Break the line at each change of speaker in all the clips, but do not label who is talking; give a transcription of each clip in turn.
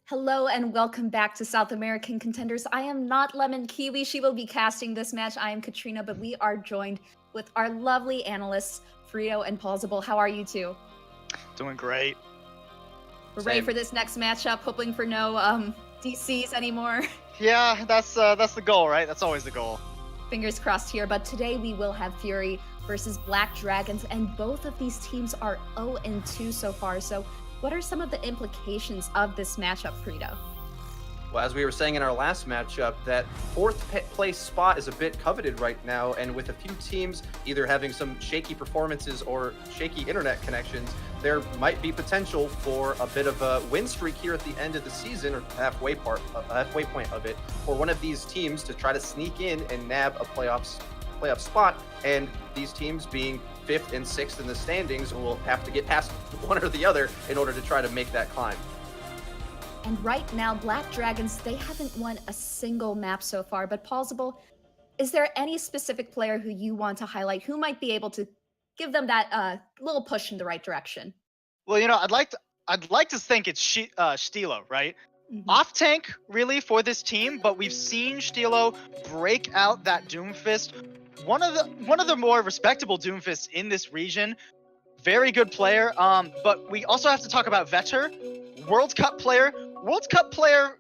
Hello and welcome back to South American Contenders. I am not Lemon Kiwi. She will be casting this match. I am Katrina, but we are joined with our lovely analysts, Frito and Plausible. How are you two?
Doing great.
We're ready for this next matchup, hoping for no DCs anymore.
Yeah, that's the goal, right? That's always the goal.
Fingers crossed here, but today we will have Fury versus Black Dragons, and both of these teams are 0-2 so far. So what are some of the implications of this matchup, Frito?
Well, as we were saying in our last matchup, that fourth place spot is a bit coveted right now, and with a few teams either having some shaky performances or shaky internet connections, there might be potential for a bit of a win streak here at the end of the season, or halfway point of it, for one of these teams to try to sneak in and nab a playoff spot. And these teams being fifth and sixth in the standings will have to get past one or the other in order to try to make that climb.
And right now, Black Dragons, they haven't won a single map so far. But Plausible, is there any specific player who you want to highlight who might be able to give them that little push in the right direction?
Well, I'd like to think it's Stilo, right?
Mm-hmm.
Off tank really for this team, but we've seen Stilo break out that Doomfist. One of the more respectable Doomfists in this region. Very good player. But we also have to talk about Vetter, World Cup player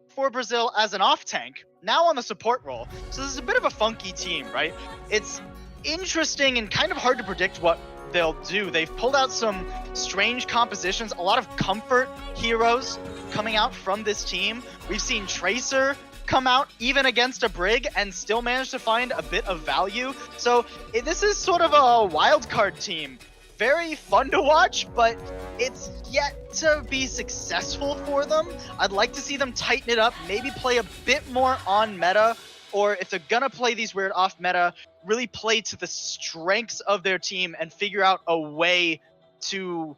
for Brazil as an off tank, now on the support role. So this is a bit of a funky team, right? It's interesting and kind of hard to predict what they'll do. They've pulled out some strange compositions, a lot of comfort heroes coming out from this team. We've seen Tracer come out even against a Brig and still manage to find a bit of value. So this is sort of a wild card team. Very fun to watch, but it's yet to be successful for them. I'd like to see them tighten it up, maybe play a bit more on meta, or if they're gonna play these weird off meta, really play to the strengths of their team and figure out a way to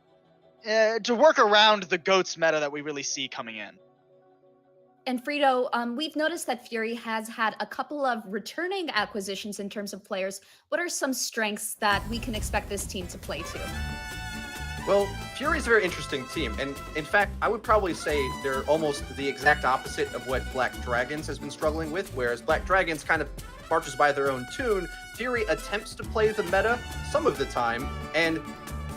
work around the GOATS meta that we really see coming in.
And Frito, we've noticed that Fury has had a couple of returning acquisitions in terms of players. What are some strengths that we can expect this team to play to?
Well, Fury's a very interesting team, and in fact, I would probably say they're almost the exact opposite of what Black Dragons has been struggling with, whereas Black Dragons kind of marches by their own tune. Fury attempts to play the meta some of the time, and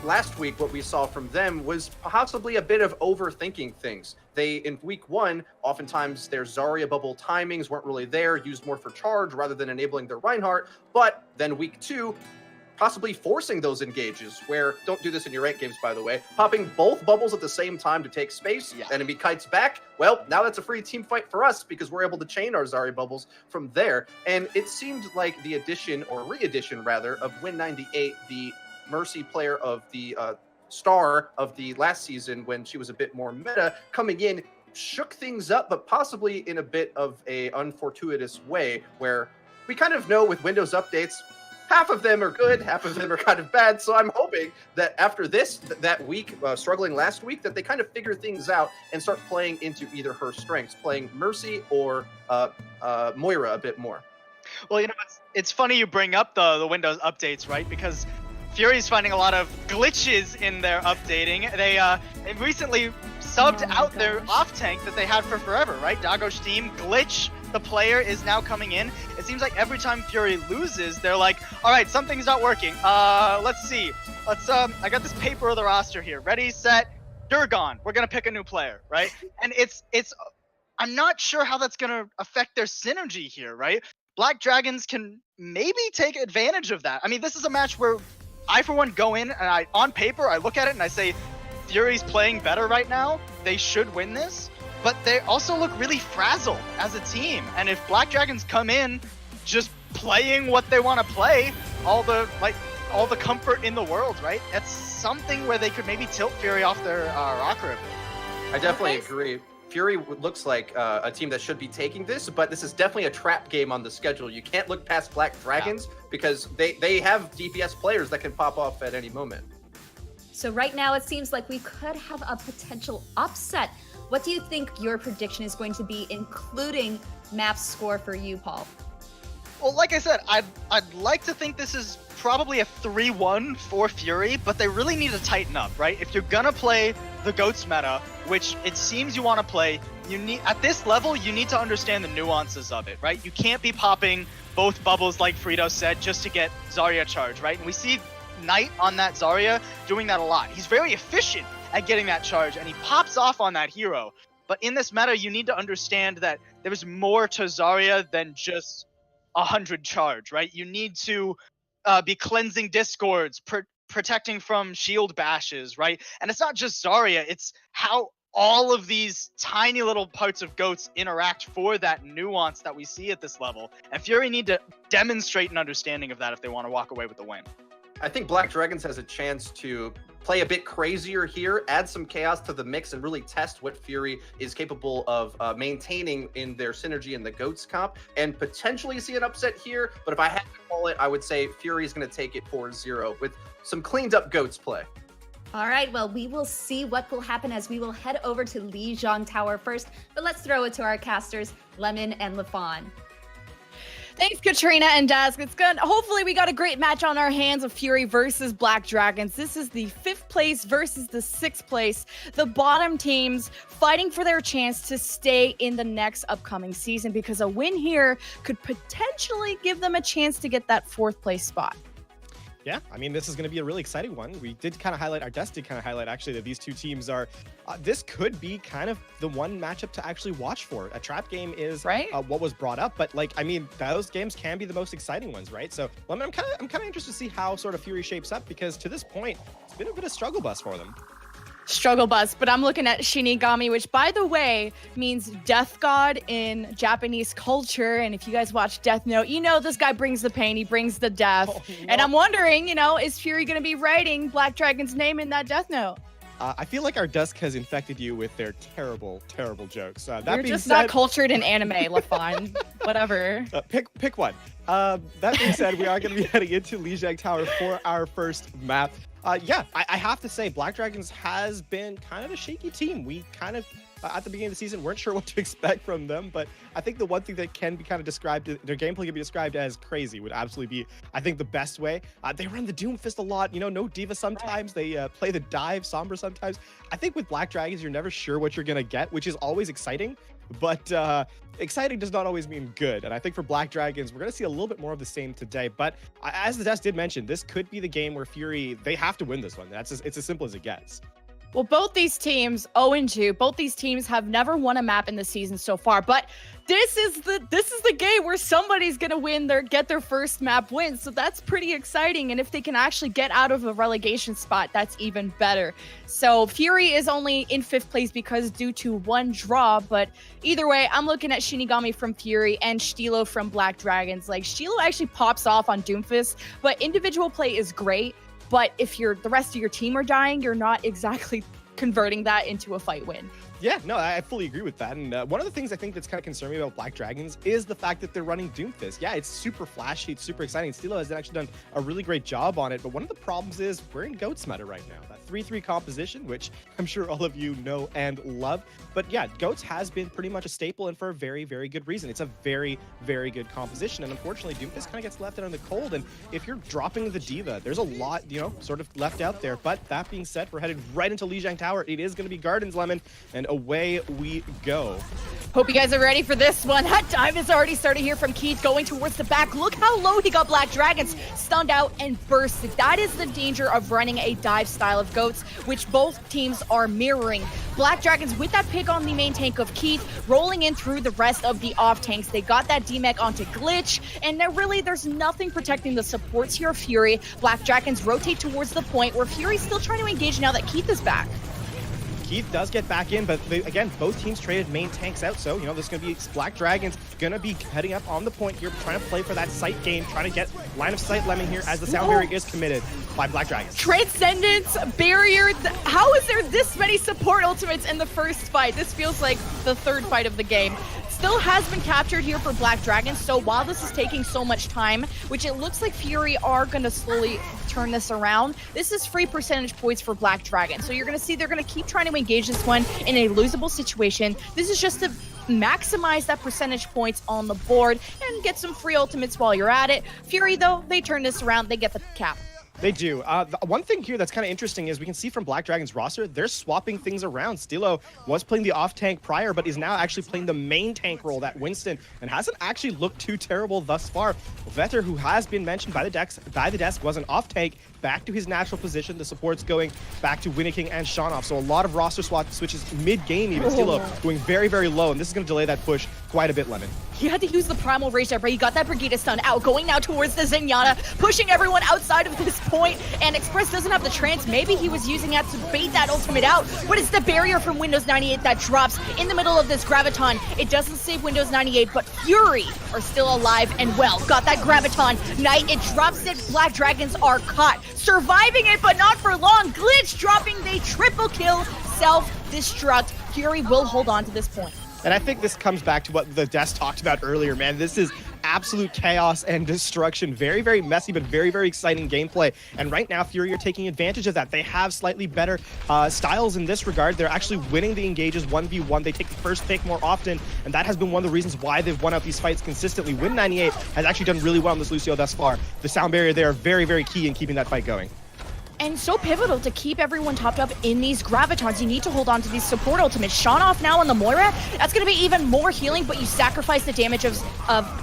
last week what we saw from them was possibly a bit of overthinking things. They, in week one, oftentimes their Zarya bubble timings weren't really there, used more for charge rather than enabling their Reinhardt, but then week two, possibly forcing those engages, where, don't do this in your rank games by the way, popping both bubbles at the same time to take space, enemy kites back, well, now that's a free team fight for us because we're able to chain our Zarya bubbles from there. And it seemed like the addition, or re-addition rather, of Win98, the Mercy player of the star of the last season when she was a bit more meta, coming in, shook things up, but possibly in a bit of a unfortuitous way, where we kind of know with Windows updates, half of them are good, half of them are kind of bad. So I'm hoping that after that week, struggling last week, that they kind of figure things out and start playing into either her strengths, playing Mercy or Moira a bit more.
Well, it's funny you bring up the Windows updates, right? Because Fury's finding a lot of glitches in their updating. They recently subbed out their off tank that they had for forever, right? Dago's team glitch. The player is now coming in. It seems like every time Fury loses, they're like, all right, something's not working. Let's see. I got this paper of the roster here. Ready, set, you're gone. We're going to pick a new player, right? And I'm not sure how that's going to affect their synergy here, right? Black Dragons can maybe take advantage of that. I mean, this is a match where I, for one, go in and on paper, I look at it and I say, Fury's playing better right now. They should win this. But they also look really frazzled as a team. And if Black Dragons come in just playing what they want to play, all the comfort in the world, right? That's something where they could maybe tilt Fury off their rocker a bit.
I definitely agree. Fury looks like a team that should be taking this, but this is definitely a trap game on the schedule. You can't look past Black Dragons because they have DPS players that can pop off at any moment.
So right now it seems like we could have a potential upset. What do you think your prediction is going to be, including map score for you, Paul?
Well, like I said, I'd like to think this is probably a 3-1 for Fury, but they really need to tighten up, right? If you're gonna play the GOATS meta, which it seems you want to play, at this level, you need to understand the nuances of it, right? You can't be popping both bubbles like Frito said just to get Zarya charge, right? And we see Knight on that Zarya doing that a lot. He's very efficient at getting that charge, and he pops off on that hero. But in this meta, you need to understand that there's more to Zarya than just 100 charge, right? You need to be cleansing discords, protecting from shield bashes, right? And it's not just Zarya, it's how all of these tiny little parts of GOATS interact for that nuance that we see at this level. And Fury need to demonstrate an understanding of that if they want to walk away with the win.
I think Black Dragons has a chance to play a bit crazier here, add some chaos to the mix, and really test what Fury is capable of maintaining in their synergy in the GOATS comp, and potentially see an upset here. But if I had to call it, I would say Fury is going to take it 4-0 with some cleaned up GOATS play.
All right, well, we will see what will happen as we will head over to Lijiang Tower first. But let's throw it to our casters, Lemon and Lafon.
Thanks, Katrina and Dask. It's good. Hopefully, we got a great match on our hands of Fury versus Black Dragons. This is the 5th place versus the 6th place. The bottom teams fighting for their chance to stay in the next upcoming season, because a win here could potentially give them a chance to get that 4th place spot.
Yeah, I mean, this is going to be a really exciting one. We did kind of highlight, our desk did kind of highlight actually that these two teams are, this could be kind of the one matchup to actually watch for. A trap game is
right.
What was brought up, but like, I mean, those games can be the most exciting ones, right? So I'm kind of interested to see how sort of Fury shapes up, because to this point, it's been a bit of struggle bus for them.
Struggle bus, but I'm looking at Shinigami, which by the way means death god in Japanese culture. And if you guys watch Death Note, you know this guy brings the pain, he brings the death. Oh, no. And I'm wondering, is Fury going to be writing Black Dragon's name in that Death Note?
I feel like our desk has infected you with their terrible, terrible jokes.
You're just not cultured in anime, Lafon. Whatever.
Pick one. That being said, we are going to be heading into Lijiang Tower for our first map. Yeah, I have to say, Black Dragons has been kind of a shaky team. We kind of, at the beginning of the season, weren't sure what to expect from them, but I think the one thing that can be kind of described, their gameplay can be described as crazy, would absolutely be, I think, the best way. They run the Doomfist a lot, no Diva sometimes, they play the dive, Sombra sometimes. I think with Black Dragons, you're never sure what you're going to get, which is always exciting, but exciting does not always mean good. And I think for Black Dragons, we're going to see a little bit more of the same today. But as the desk did mention, this could be the game where Fury, they have to win this one. It's as simple as it gets.
Well, both these teams, 0-2, both these teams have never won a map in the season so far, but this is the game where somebody's gonna get their first map win. So that's pretty exciting. And if they can actually get out of a relegation spot, that's even better. So Fury is only in 5th place because due to one draw, but either way, I'm looking at Shinigami from Fury and Stilo from Black Dragons. Like, Stilo actually pops off on Doomfist, but individual play is great. But if the rest of your team are dying, you're not exactly converting that into a fight win.
Yeah, no, I fully agree with that. And one of the things I think that's kind of concerning about Black Dragons is the fact that they're running Doomfist. Yeah, it's super flashy, it's super exciting. Stilo has actually done a really great job on it. But one of the problems is we're in GOATS meta right now. That 3-3 composition, which I'm sure all of you know and love. But yeah, GOATS has been pretty much a staple, and for a very, very good reason. It's a very, very good composition. And unfortunately, Doomfist kind of gets left out in the cold. And if you're dropping the Diva, there's a lot, sort of left out there. But that being said, we're headed right into Lijiang Tower. It is going to be Gardens, Lemon, and away we go.
Hope you guys are ready for this one. That dive is already started here from Keith going towards the back. Look how low he got Black Dragons. Stunned out and bursted. That is the danger of running a dive style of GOATS, which both teams are mirroring. Black Dragons with that pick on the main tank of Keith, rolling in through the rest of the off tanks. They got that DMEC onto Glitch, and there's nothing protecting the supports here of Fury. Black Dragons rotate towards the point where Fury's still trying to engage now that Keith is back.
Keith does get back in, but again, both teams traded main tanks out, so, this is going to be Black Dragons going to be heading up on the point here, trying to play for that sight game, trying to get line of sight Lemon here as the sound barrier is committed by Black Dragons.
Transcendence, barrier, how is there this many support ultimates in the first fight? This feels like the 3rd fight of the game. Still has been captured here for Black Dragons, so while this is taking so much time, which it looks like Fury are going to slowly turn this around, this is free percentage points for Black Dragons. So you're going to see they're going to keep trying to engage this one in a losable situation. This is just to maximize that percentage points on the board and get some free ultimates while you're at it. Fury, though, they turn this around, they get the cap.
They do. The one thing here that's kind of interesting is we can see from Black Dragon's roster, they're swapping things around. Stilo was playing the off tank prior, but is now actually playing the main tank role, that Winston, and hasn't actually looked too terrible thus far. Vetter, who has been mentioned by the desk, was an off tank, back to his natural position. The support's going back to Winniking and Shanoff. So a lot of roster switches mid-game even. Stilo going very, very low, and this is going to delay that push quite a bit, Lemon.
He had to use the Primal Rage there, but he got that Brigida stun out, going now towards the Zenyatta, pushing everyone outside of this point, and Express doesn't have the trance. Maybe he was using that to bait that ultimate out, but it's the barrier from Windows 98 that drops in the middle of this Graviton. It doesn't save Windows 98, but Fury are still alive and well. Got that Graviton. Knight, it drops it. Black Dragons are caught. Surviving it, but not for long. Glitch dropping, they triple kill, self-destruct. Fury will hold on to this point.
And I think this comes back to what the desk talked about earlier, man. This is absolute chaos and destruction. Very, very messy, but very, very exciting gameplay. And right now, Fury are taking advantage of that. They have slightly better styles in this regard. They're actually winning the engages 1v1. They take the first pick more often, and that has been one of the reasons why they've won out these fights consistently. Win 98 has actually done really well on this Lucio thus far. The sound barrier there, very, very key in keeping that fight going.
And so pivotal to keep everyone topped up in these Gravitons. You need to hold on to these support ultimates. Shanoff now on the Moira. That's going to be even more healing, but you sacrifice the damage of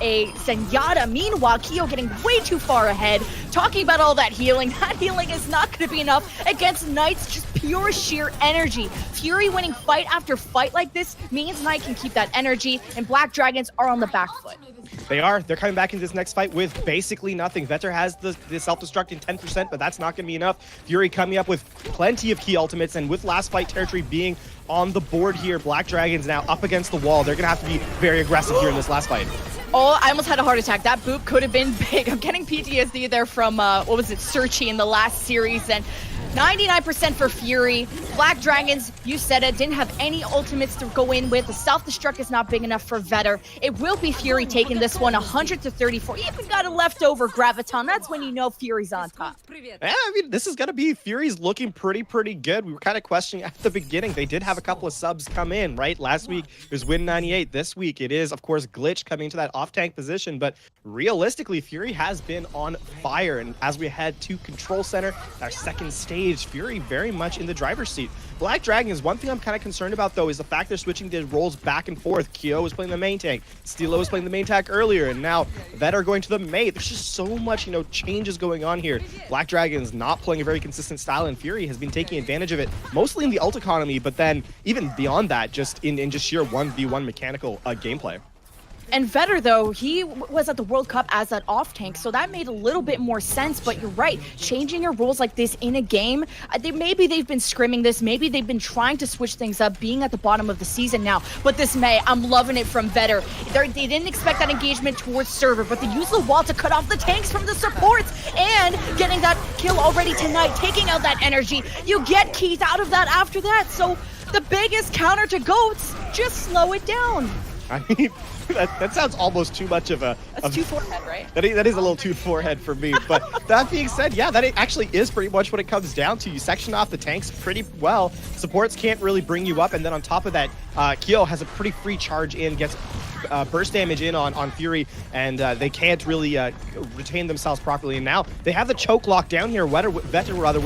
a Zenyatta. Meanwhile, Kyo getting way too far ahead. Talking about all that healing. That healing is not going to be enough against Knight's just pure sheer energy. Fury winning fight after fight like this means Knight can keep that energy, and Black Dragons are on the back foot.
They are. They're coming back into this next fight with basically nothing. Vetter has the self-destruct in 10%, but that's not going to be enough. Fury coming up with plenty of key ultimates, and with last fight territory being on the board here, Black Dragons now up against the wall. They're going to have to be very aggressive here in this last fight.
Oh, I almost had a heart attack. That boop could have been big. I'm getting PTSD there from, Searchy in the last series, and 99% for Fury. Black Dragons, you said it, didn't have any ultimates to go in with. The self-destruct is not big enough for Vetter. It will be Fury taking this one 100-34. Even got a leftover Graviton. That's when you know Fury's on top.
Yeah, I mean, this is going to be Fury's looking pretty good. We were kind of questioning at the beginning. They did have a couple of subs come in, right? Last week, it was Win 98. This week, it is, of course, Glitch coming to that off-tank position. But realistically, Fury has been on fire. And as we head to Control Center, our second stage, Fury very much in the driver's seat. Black Dragons, one thing I'm kind of concerned about, though, is the fact they're switching the roles back and forth. Kyo was playing the main tank. Stilo was playing the main tank earlier, and now Vetter going to the mate. There's just so much, changes going on here. Black Dragons not playing a very consistent style, and Fury has been taking advantage of it, mostly in the ult economy, but then even beyond that, just in just sheer 1v1 mechanical gameplay.
And Vetter, though, he was at the World Cup as that off-tank, so that made a little bit more sense, but you're right. Changing your roles like this in a game, maybe they've been scrimming this, maybe they've been trying to switch things up, being at the bottom of the season now, but this May, I'm loving it from Vetter. They didn't expect that engagement towards server, but they used the wall to cut off the tanks from the supports, and getting that kill already tonight, taking out that energy. You get keys out of that after that, so the biggest counter to GOATs, just slow it down.
I mean, that sounds almost too much of a...
That's too forehead, right?
That is a little too forehead for me. But that being said, yeah, that actually is pretty much what it comes down to. You section off the tanks pretty well. Supports can't really bring you up. And then on top of that, Kyo has a pretty free charge in, gets burst damage in on Fury, and they can't really retain themselves properly. And now they have the choke lock down here. Vetter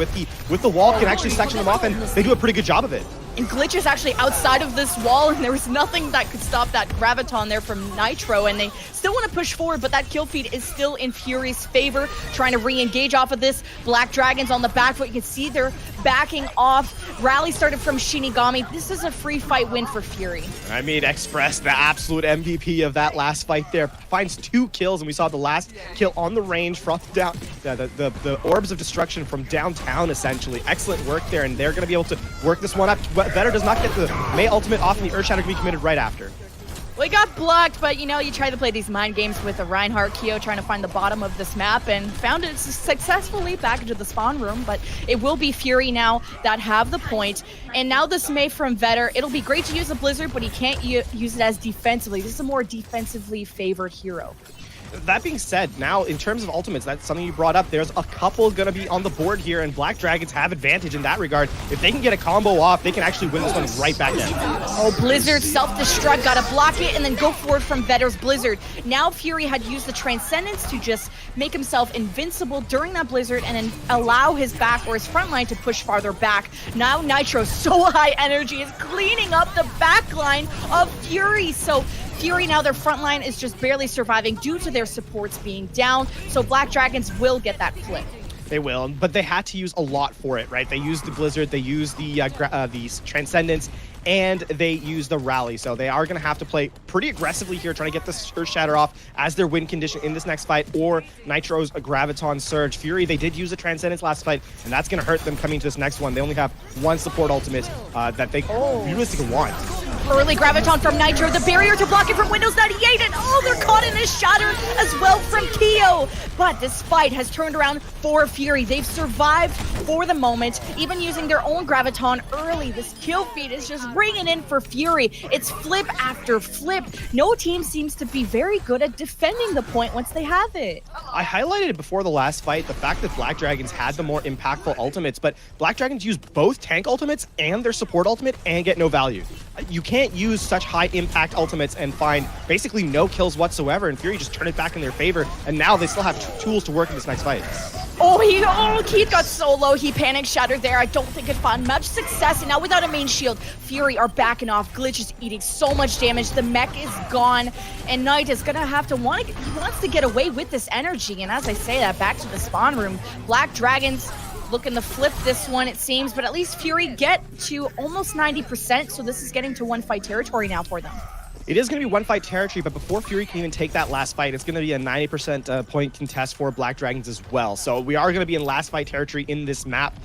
with the wall can actually section them off, and they do a pretty good job of it.
And Glitch is actually outside of this wall, and there was nothing that could stop that Graviton there from Nitro, and they still want to push forward, but that kill feed is still in Fury's favor, trying to re-engage off of this. Black Dragons on the back foot. You can see they're backing off. Rally started from Shinigami. This is a free fight win for Fury.
I mean, Express, the absolute MVP of that last fight there, finds 2 kills, and we saw the last kill on the range from down the orbs of destruction from downtown, essentially. Excellent work there, and they're going to be able to work this one up. Vetter does not get the May ultimate off, and the Earthshatter can be committed right after.
We got blocked, but you try to play these mind games with a Reinhardt Kyo trying to find the bottom of this map, and found it successfully back into the spawn room, but it will be Fury now that have the point. And now this May from Vetter, it'll be great to use the Blizzard, but he can't use it as defensively. This is a more defensively favored hero.
That being said, now in terms of ultimates, that's something you brought up. There's a couple gonna be on the board here, and Black Dragons have advantage in that regard. If they can get a combo off, they can actually win this one right back in.
Oh, Blizzard self-destruct, gotta block it and then go forward from Vetter's Blizzard. Now Fury had used the Transcendence to just make himself invincible during that Blizzard and then allow his back or his front line to push farther back. Now Nitro, so high energy, is cleaning up the back line of Fury. So Fury now, their front line is just barely surviving due to their supports being down. So Black Dragons will get that flip.
They will, but they had to use a lot for it, right? They used the Blizzard, they used the Transcendence, and they use the Rally. So they are going to have to play pretty aggressively here, trying to get the Earth Shatter off as their win condition in this next fight, or Nitro's Graviton Surge. Fury, they did use the Transcendence last fight, and that's going to hurt them coming to this next one. They only have one support ultimate that they realistically want.
Early Graviton from Nitro, the barrier to block it from Windows 98, and they're caught in a shatter as well from Keo. But this fight has turned around for Fury. They've survived for the moment, even using their own Graviton early. This kill feed is just ringing in for Fury. It's flip after flip. No team seems to be very good at defending the point once they have it.
I highlighted it before the last fight, the fact that Black Dragons had the more impactful ultimates, but Black Dragons use both tank ultimates and their support ultimate and get no value. You can't use such high impact ultimates and find basically no kills whatsoever, and Fury just turn it back in their favor, and now they still have tools to work in this next fight.
Keith got so low, he panic shattered there. I don't think it found much success, and now without a main shield, Fury are backing off. Glitch is eating so much damage, the mech is gone, and Knight is gonna have to he wants to get away with this energy, and as I say that, back to the spawn room. Black Dragons looking to flip this one, it seems, but at least Fury get to almost 90%, so this is getting to one fight territory now for them.
It is going to be one fight territory, but before Fury can even take that last fight, it's going to be a 90% point contest for Black Dragons as well. So we are going to be in last fight territory in this map.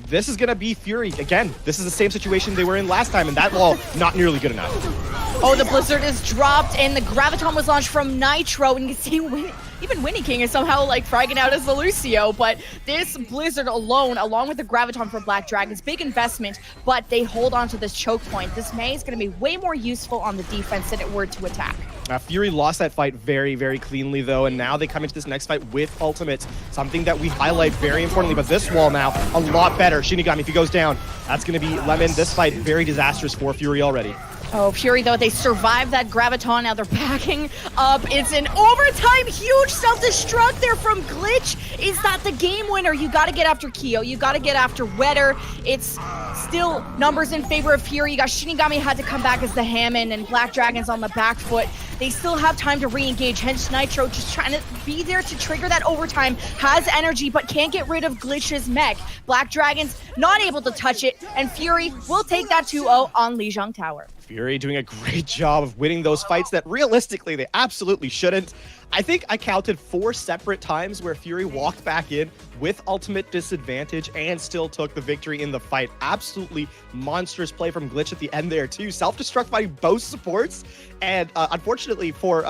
This is going to be Fury. Again, this is the same situation they were in last time, and that wall, not nearly good enough.
Oh, the Blizzard is dropped, and the Graviton was launched from Nitro, and you can see even Winnie King is somehow like fragging out as the Lucio, but this Blizzard alone, along with the Graviton for Black Dragons, big investment, but they hold on to this choke point. This May is going to be way more useful on the defense than it were to attack.
Fury lost that fight very, very cleanly, though, and now they come into this next fight with ultimates, something that we highlight very importantly. But this wall now, a lot better. Shinigami, if he goes down, that's going to be Lemon. This fight, very disastrous for Fury already.
Oh, Fury, though, they survived that Graviton. Now they're backing up. It's an overtime, huge self-destruct there from Glitch. Is that the game winner? You got to get after Keo. You got to get after Wetter. It's still numbers in favor of Fury. You got Shinigami had to come back as the Hammond, and Black Dragons on the back foot. They still have time to re-engage, hence Nitro just trying to be there to trigger that overtime. Has energy, but can't get rid of Glitch's mech. Black Dragons not able to touch it, and Fury will take that 2-0 on Lijiang Tower.
Fury doing a great job of winning those fights that realistically they absolutely shouldn't. I think I counted 4 separate times where Fury walked back in with ultimate disadvantage and still took the victory in the fight. Absolutely monstrous play from Glitch at the end there too. Self-destruct by both supports, and unfortunately for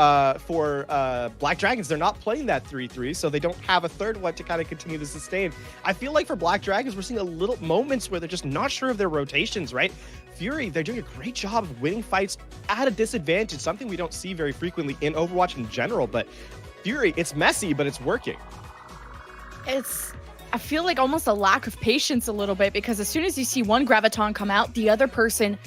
Black Dragons, they're not playing that 3-3, so they don't have a third one to kind of continue to sustain. I feel like for Black Dragons, we're seeing a little moments where they're just not sure of their rotations, right? Fury, they're doing a great job of winning fights at a disadvantage, something we don't see very frequently in Overwatch in general, but Fury, it's messy, but it's working.
I feel like almost a lack of patience a little bit, because as soon as you see one Graviton come out, the other person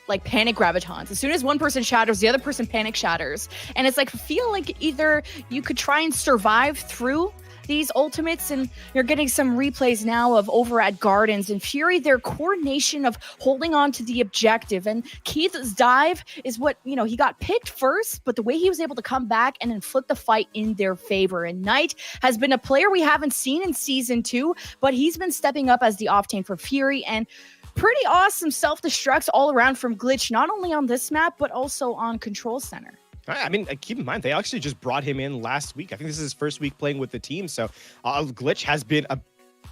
like panic Gravitons. As soon as one person shatters, the other person panic shatters. And it's like, I feel like either you could try and survive through these ultimates, and you're getting some replays now of over at Gardens, and Fury, their coordination of holding on to the objective, and Keith's dive is what, he got picked first, but the way he was able to come back and then flip the fight in their favor. And Knight has been a player we haven't seen in Season 2, but he's been stepping up as the off-tank for Fury, and pretty awesome self-destructs all around from Glitch, not only on this map, but also on Control Center.
I mean, keep in mind, they actually just brought him in last week. I think this is his first week playing with the team. So Glitch has been a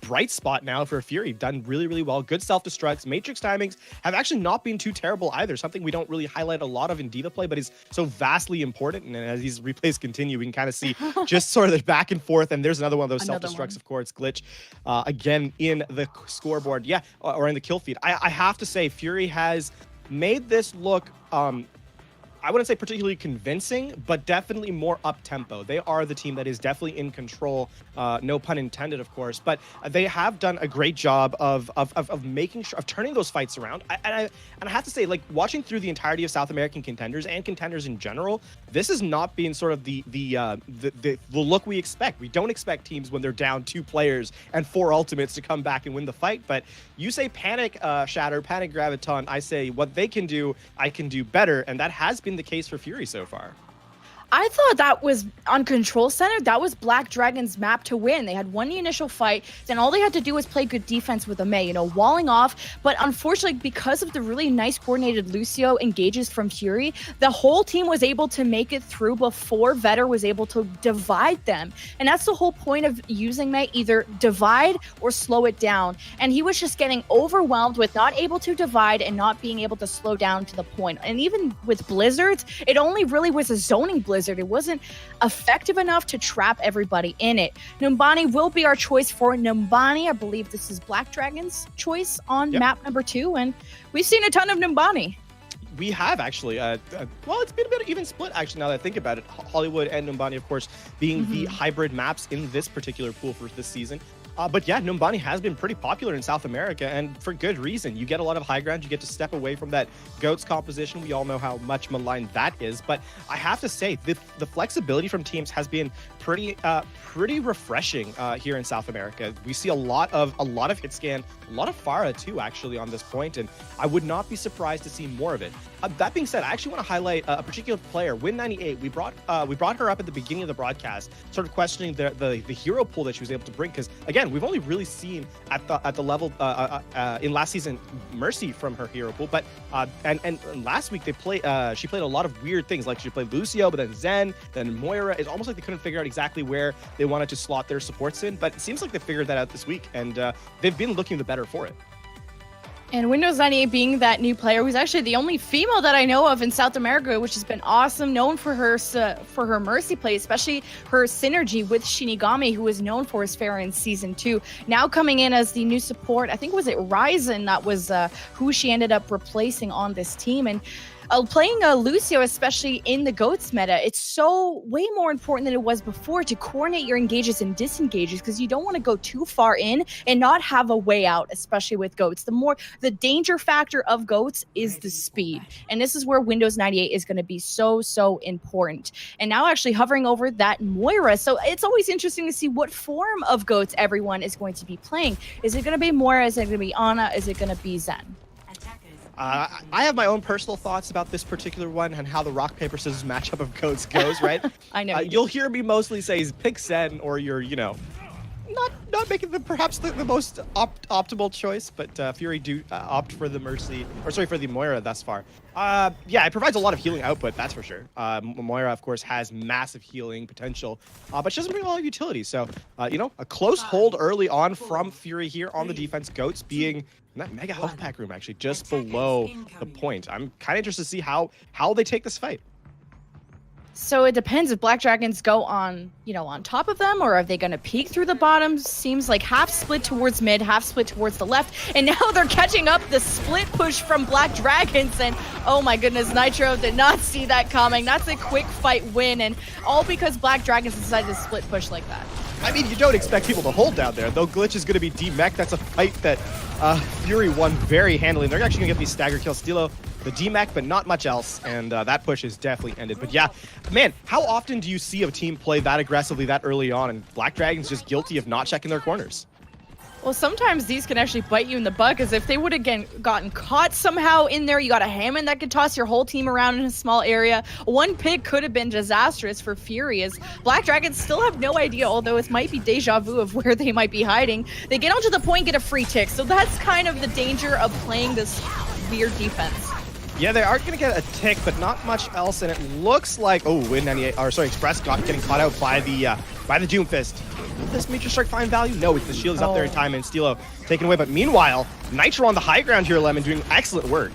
bright spot now for Fury. Done really, really well. Good self-destructs. Matrix timings have actually not been too terrible either. Something we don't really highlight a lot of in Diva play, but is so vastly important. And as these replays continue, we can kind of see just sort of the back and forth. And there's another one of those self-destructs, of course. Glitch, again, in the scoreboard. Yeah, or in the kill feed. I have to say, Fury has made this look... I wouldn't say particularly convincing, but definitely more up-tempo. They are the team that is definitely in control, no pun intended, of course, but they have done a great job of making sure, of turning those fights around. And I have to say, like, watching through the entirety of South American contenders and contenders in general, this has not been sort of the look we expect. We don't expect teams when they're down 2 players and 4 ultimates to come back and win the fight, but you say Panic Shatter, Panic Graviton, I say what they can do, I can do better, and that has been the case for Fury so far.
I thought that was on Control Center. That was Black Dragon's map to win. They had won the initial fight. Then all they had to do was play good defense with a Mei, walling off. But unfortunately, because of the really nice coordinated Lucio engages from Fury, the whole team was able to make it through before Vetter was able to divide them. And that's the whole point of using Mei, either divide or slow it down. And he was just getting overwhelmed with not able to divide and not being able to slow down to the point. And even with Blizzards, it only really was a zoning Blizzard. It wasn't effective enough to trap everybody in it. Numbani will be our choice for Numbani. I believe this is Black Dragon's choice on map number 2, and we've seen a ton of Numbani.
We have actually, well, it's been a bit of even split actually now that I think about it. Hollywood and Numbani, of course, being the hybrid maps in this particular pool for this season. But yeah, Numbani has been pretty popular in South America, and for good reason. You get a lot of high ground, you get to step away from that GOATS composition. We all know how much maligned that is, but I have to say, the flexibility from teams has been pretty refreshing here in South America. We see a lot of hit scan, a lot of Pharah too, actually, on this point, and I would not be surprised to see more of it. That being said, I actually want to highlight a particular player, Win98. We brought her up at the beginning of the broadcast, sort of questioning the hero pool that she was able to bring, because again, we've only really seen at the level in last season Mercy from her hero pool, but and last week she played a lot of weird things, like she played Lucio, but then Zen, then Moira. It's almost like they couldn't figure out exactly where they wanted to slot their supports in, but it seems like they figured that out this week, and they've been looking the better for it.
And Windows 98 being that new player, who's actually the only female that I know of in South America, which has been awesome, known for her Mercy play, especially her synergy with Shinigami, who is known for his Pharah in Season 2. Now coming in as the new support, I think was it Ryzen that was who she ended up replacing on this team. And playing Lucio, especially in the GOATS meta, it's so way more important than it was before to coordinate your engages and disengages, because you don't want to go too far in and not have a way out, especially with GOATS. The danger factor of GOATS is the speed. And this is where Windows 98 is going to be so important. And now actually hovering over that Moira. So it's always interesting to see what form of GOATS everyone is going to be playing. Is it going to be Moira? Is it going to be Ana? Is it going to be Zen?
I have my own personal thoughts about this particular one and how the rock, paper, scissors matchup of codes goes, right?
I know.
You'll hear me mostly say pick Zen, or you're, not making perhaps the most optimal choice, but Fury do opt for the Mercy, or sorry, for the Moira thus far. Yeah, it provides a lot of healing output, that's for sure. Moira, of course, has massive healing potential, but she doesn't bring a lot of utility. So, a close hold early on from Fury here on the defense. GOATS being in that mega health pack room, actually, just below the point. I'm kind of interested to see how they take this fight.
So it depends if Black Dragons go on, on top of them, or are they going to peek through the bottom? Seems like half split towards mid, half split towards the left. And now they're catching up the split push from Black Dragons. And oh my goodness, Nitro did not see that coming. That's a quick fight win. And all because Black Dragons decided to split push like that.
I mean, you don't expect people to hold down there. Though Glitch is going to be D-Mech. That's a fight that Fury won very handily. They're actually going to get these stagger kills. Stilo the D-Mech, but not much else, and that push is definitely ended. But yeah, man, how often do you see a team play that aggressively that early on, and Black Dragon's just guilty of not checking their corners?
Well, sometimes these can actually bite you in the butt, because if they would have gotten caught somehow in there, you got a Hammond that could toss your whole team around in a small area. One pick could have been disastrous for Fury, as Black Dragons still have no idea, although it might be deja vu of where they might be hiding. They get onto the point, get a free tick, so that's kind of the danger of playing this weird defense.
Yeah, they are going to get a tick, but not much else, and it looks like Win98, or sorry, Express getting caught out by the Doomfist. Will this Meteor Strike find value? No, the shield is up there in time, and Stilo taken away. But meanwhile, Nitro on the high ground here, Lemon, doing excellent work.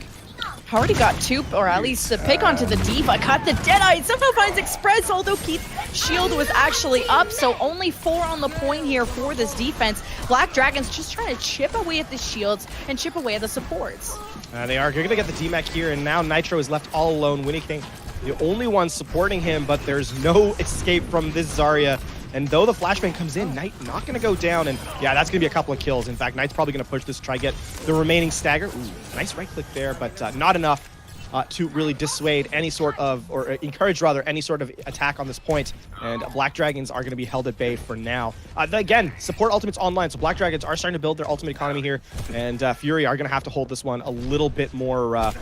Already got two, or at least a pick onto the Diva. Caught the Deadeye. Somehow finds Express, although Keith's shield was actually up. So only 4 on the point here for this defense. Black Dragons just trying to chip away at the shields and chip away at the supports.
They are going to get the D-Mech here, and now Nitro is left all alone. Winnie King the only one supporting him, but there's no escape from this Zarya. And though the flashbang comes in, Knight not going to go down, and yeah, that's going to be a couple of kills. In fact, Knight's probably going to push this to try get the remaining stagger. Ooh, nice right click there, but not enough to really dissuade any sort of, or encourage rather, any sort of attack on this point. And Black Dragons are going to be held at bay for now. Again, support ultimates online, so Black Dragons are starting to build their ultimate economy here, and Fury are going to have to hold this one a little bit more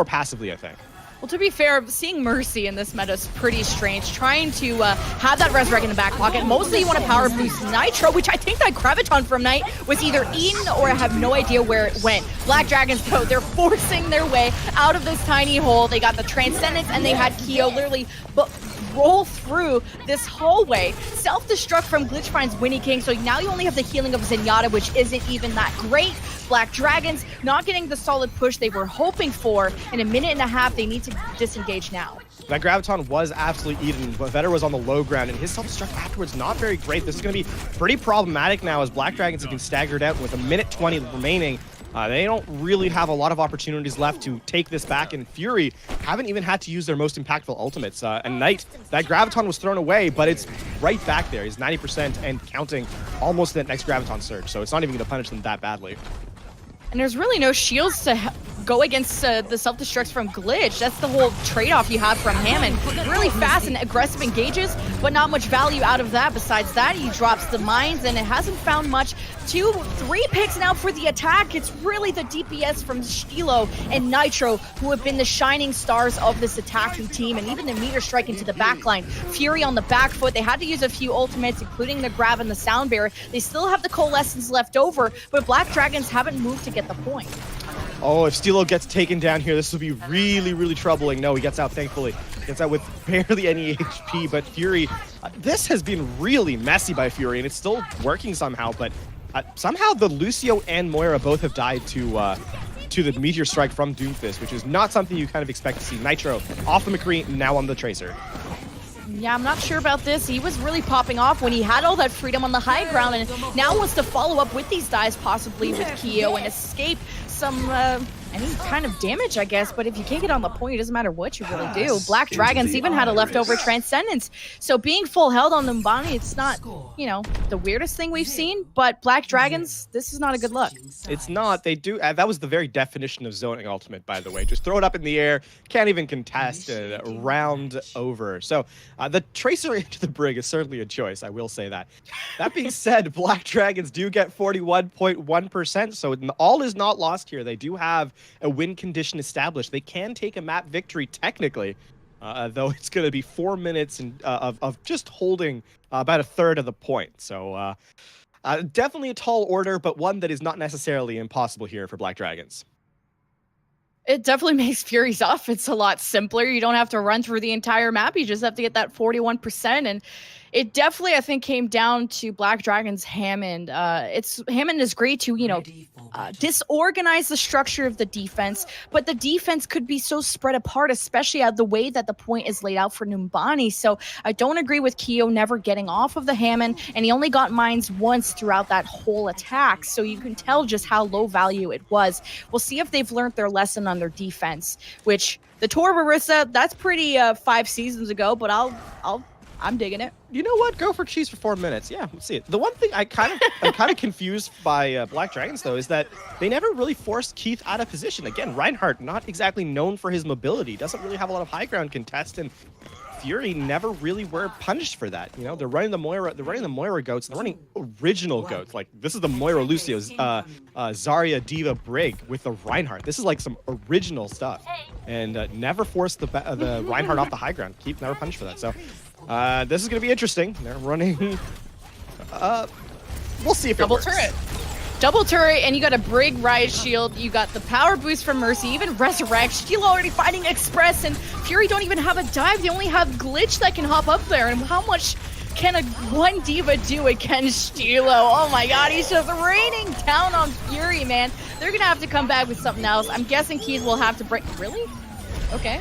passively, I think.
Well, to be fair, seeing Mercy in this meta is pretty strange. Trying to have that Resurrect in the back pocket. Mostly you want to power boost Nitro, which I think that Graviton from Knight was either eaten or I have no idea where it went. Black Dragons, though, they're forcing their way out of this tiny hole. They got the Transcendence, and they had Keo literally roll through this hallway. Self-destruct from Glitch finds Winnie King, so now you only have the healing of Zenyatta, which isn't even that great. Black Dragons not getting the solid push they were hoping for. In a minute and a half, they need to disengage now.
That Graviton was absolutely eaten, but Vetter was on the low ground, and his self-destruct afterwards not very great. This is going to be pretty problematic now as Black Dragons have been staggered out with a minute 20 remaining. They don't really have a lot of opportunities left to take this back, and Fury haven't even had to use their most impactful ultimates. And Knight, that Graviton was thrown away, but it's right back there. He's 90% and counting almost that next Graviton surge, so it's not even going to punish them that badly.
And there's really no shields to go against the self-destructs from Glitch. That's the whole trade-off you have from Hammond. Really fast and aggressive engages, but not much value out of that. Besides that, he drops the mines, and it hasn't found much. 3 picks now for the attack. It's really the DPS from Stilo and Nitro who have been the shining stars of this attacking team, and even the meter strike into the backline. Fury on the back foot. They had to use a few ultimates, including the grab and the sound barrier. They still have the coalescence left over, but Black Dragons haven't moved to get the point.
Oh, if Stilo gets taken down here, this will be really, really troubling. No, he gets out, thankfully. Gets out with barely any HP, but Fury, this has been really messy by Fury, and it's still working somehow, but somehow the Lucio and Moira both have died to the Meteor Strike from Doomfist, which is not something you kind of expect to see. Nitro off the McCree, now on the Tracer.
Yeah, I'm not sure about this. He was really popping off when he had all that freedom on the high ground, and now wants to follow up with these dives, possibly with Keo, and escape some any kind of damage, I guess. But if you can't get on the point, it doesn't matter what you really do. Black Dragons even had a leftover Transcendence, so being full held on Numbani, it's not, you know, the weirdest thing we've seen, but Black Dragons, this is not a good look.
It's not. They do. That was the very definition of zoning ultimate, by the way. Just throw it up in the air, can't even contest it, round over. So the Tracer into the Brig is certainly a choice, I will say that. That being said, Black Dragons do get 41.1%, so all is not lost here. They do have a win condition established. They can take a map victory technically, though it's going to be 4 minutes of just holding about a third of the point. So definitely a tall order, but one that is not necessarily impossible here for Black Dragons.
It definitely makes Fury's offense a lot simpler. You don't have to run through the entire map. You just have to get that 41%. And it definitely, I think, came down to Black Dragon's Hammond. Hammond is great to, you know, disorganize the structure of the defense, but the defense could be so spread apart, especially at the way that the point is laid out for Numbani. So I don't agree with Keo never getting off of the Hammond, and he only got mines once throughout that whole attack. So you can tell just how low value it was. We'll see if they've learned their lesson on their defense, which the Tor Barissa, that's pretty 5 seasons ago, but I'm digging it.
You know what? Go for cheese for 4 minutes. Yeah, let's see it. The one thing I'm kind of confused by Black Dragons, though, is that they never really forced Keith out of position. Again, Reinhardt, not exactly known for his mobility, doesn't really have a lot of high ground contest, and Fury never really were punished for that. You know, they're running the Moira goats, they're running original goats. Like, this is the Moira Lucio, Zarya Diva Brig with the Reinhardt. This is like some original stuff, and never forced the Reinhardt off the high ground. Keith never punished for that. So this is going to be interesting. They're running. We'll see if it works.
Double turret, and you got a Brig Riot Shield. You got the power boost from Mercy, even Resurrect. Stilo already fighting Express, and Fury don't even have a dive. They only have Glitch that can hop up there. And how much can one Diva do against Stilo? Oh my god, he's just raining down on Fury, man. They're going to have to come back with something else. I'm guessing Keys will have to break. Really? Okay.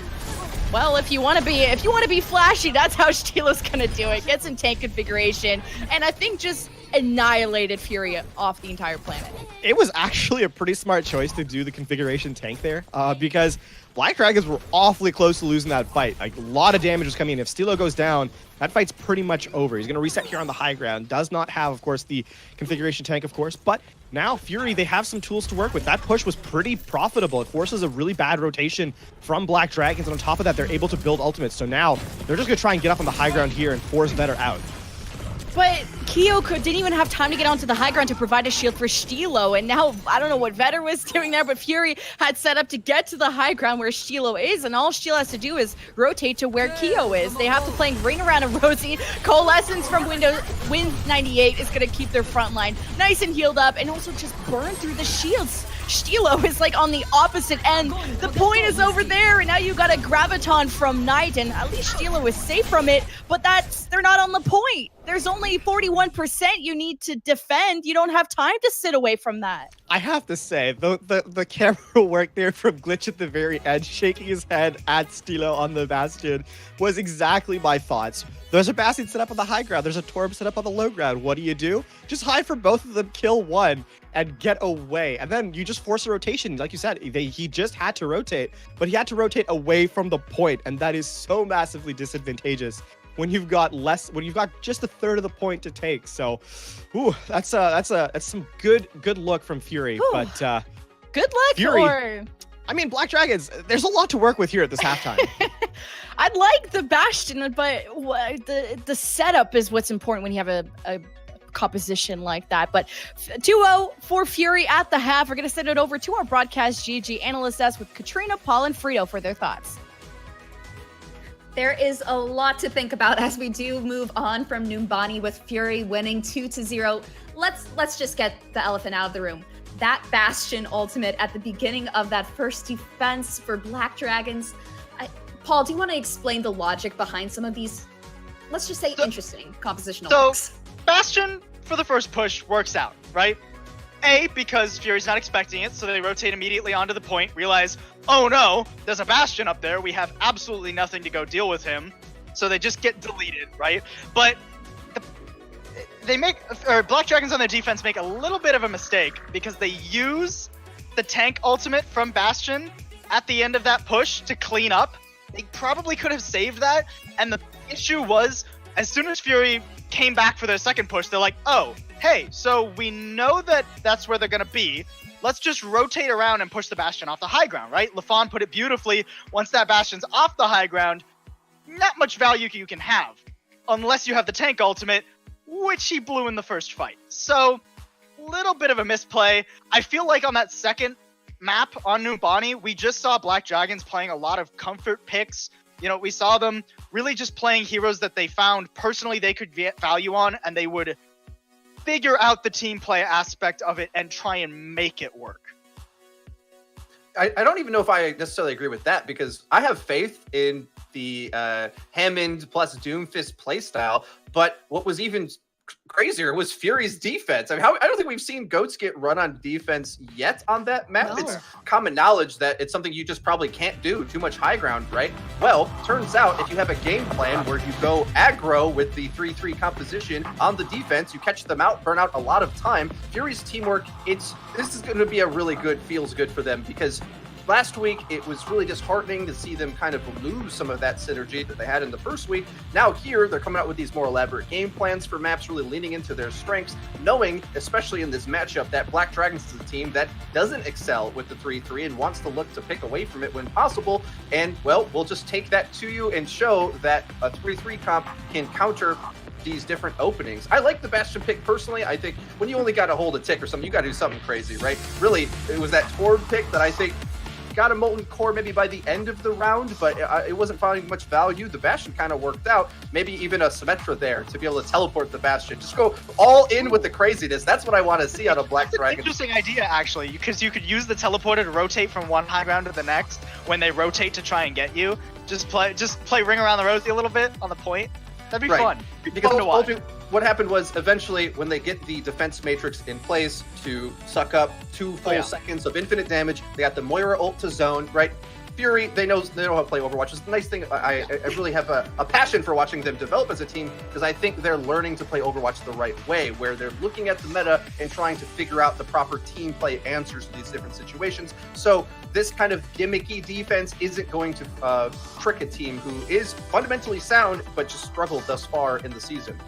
Well, if you want to be flashy, that's how Stilo's gonna do it. Get some tank configuration, and I think just annihilated Fury off the entire planet.
It was actually a pretty smart choice to do the configuration tank there, because Black Dragons were awfully close to losing that fight. Like, a lot of damage was coming in. If Stilo goes down, that fight's pretty much over. He's going to reset here on the high ground. Does not have, of course, the configuration tank, of course. But now, Fury, they have some tools to work with. That push was pretty profitable. It forces a really bad rotation from Black Dragons. And on top of that, they're able to build ultimates. So now, they're just going to try and get up on the high ground here and force Vetter out.
But Kyo didn't even have time to get onto the high ground to provide a shield for Stilo, and now I don't know what Vetter was doing there, but Fury had set up to get to the high ground where Stilo is, and all Stilo has to do is rotate to where Kyo is. They have to play ring around a Rosie. Coalescence from Win 98 is going to keep their front line nice and healed up, and also just burn through the shields. Stilo is like on the opposite end. The point is over there, and now you got a Graviton from Knight, and at least Stilo is safe from it, but they're not on the point. There's only 41% you need to defend. You don't have time to sit away from that.
I have to say, the camera work there from Glitch at the very end, shaking his head at Stilo on the Bastion, was exactly my thoughts. There's a Bastion set up on the high ground. There's a Torb set up on the low ground. What do? Just hide for both of them, kill one, and get away. And then you just force a rotation. Like you said, he just had to rotate, but he had to rotate away from the point, and that is so massively disadvantageous when you've got just a third of the point to take. So, that's some good look from Fury.
Ooh.
But
good luck,
Fury,
or
I mean, Black Dragons, there's a lot to work with here at this halftime.
I'd like the Bastion, but the setup is what's important when you have a composition like that. But 2-0 for Fury at the half. We're going to send it over to our Broadcast.gg Analysts with Katrina, Paul, and Frito for their thoughts.
There is a lot to think about as we do move on from Numbani with Fury winning 2-0. Let's just get the elephant out of the room. That Bastion ultimate at the beginning of that first defense for Black Dragons. Paul, do you want to explain the logic behind some of these, let's just say, interesting compositional looks?
Bastion for the first push works out, right? A, because Fury's not expecting it, so they rotate immediately onto the point, realize, oh no, there's a Bastion up there, we have absolutely nothing to go deal with him, so they just get deleted, right? But Black Dragons on their defense make a little bit of a mistake because they use the tank ultimate from Bastion at the end of that push to clean up. They probably could have saved that, and the issue was, as soon as Fury came back for their second push, they're like, oh, hey, so we know that that's where they're going to be. Let's just rotate around and push the Bastion off the high ground, right? Lafon put it beautifully. Once that Bastion's off the high ground, not much value you can have, unless you have the tank ultimate, which he blew in the first fight. So, little bit of a misplay. I feel like on that second map on Numbani, we just saw Black Dragons playing a lot of comfort picks. You know, we saw them really just playing heroes that they found personally they could get value on, and they would figure out the team play aspect of it and try and make it work.
I don't even know if I necessarily agree with that, because I have faith in the Hammond plus Doomfist playstyle, but what was even crazier was Fury's defense. I mean, I don't think we've seen Goats get run on defense yet on that map.
No.
It's common knowledge that it's something you just probably can't do, too much high ground, right? Well, turns out if you have a game plan where you go aggro with the 3-3 composition on the defense, you catch them out, burn out a lot of time. Fury's teamwork, this is going to be a really good, feels good for them, because last week, it was really disheartening to see them kind of lose some of that synergy that they had in the first week. Now here, they're coming out with these more elaborate game plans for maps, really leaning into their strengths, knowing, especially in this matchup, that Black Dragons is a team that doesn't excel with the 3-3 and wants to look to pick away from it when possible. And, well, we'll just take that to you and show that a 3-3 comp can counter these different openings. I like the Bastion pick personally. I think when you only got to hold a tick or something, you got to do something crazy, right? Really, it was that Torb pick that I think got a Molten Core maybe by the end of the round, but it wasn't finding much value. The Bastion kind of worked out. Maybe even a Symmetra there to be able to teleport the Bastion. Just go all in with the craziness. That's what I want to see out of Black Dragon.
Interesting idea, actually, because you could use the teleporter to rotate from one high ground to the next when they rotate to try and get you. Just play Ring Around the Rosie a little bit on the point. That'd be fun.
Because
fun to watch.
What happened was, eventually, when they get the defense matrix in place to suck up 2 full seconds of infinite damage, they got the Moira ult to zone, right? Fury, they know how to play Overwatch. It's the nice thing. I really have a passion for watching them develop as a team because I think they're learning to play Overwatch the right way, where they're looking at the meta and trying to figure out the proper team play answers to these different situations. So this kind of gimmicky defense isn't going to trick a team who is fundamentally sound but just struggled thus far in the season.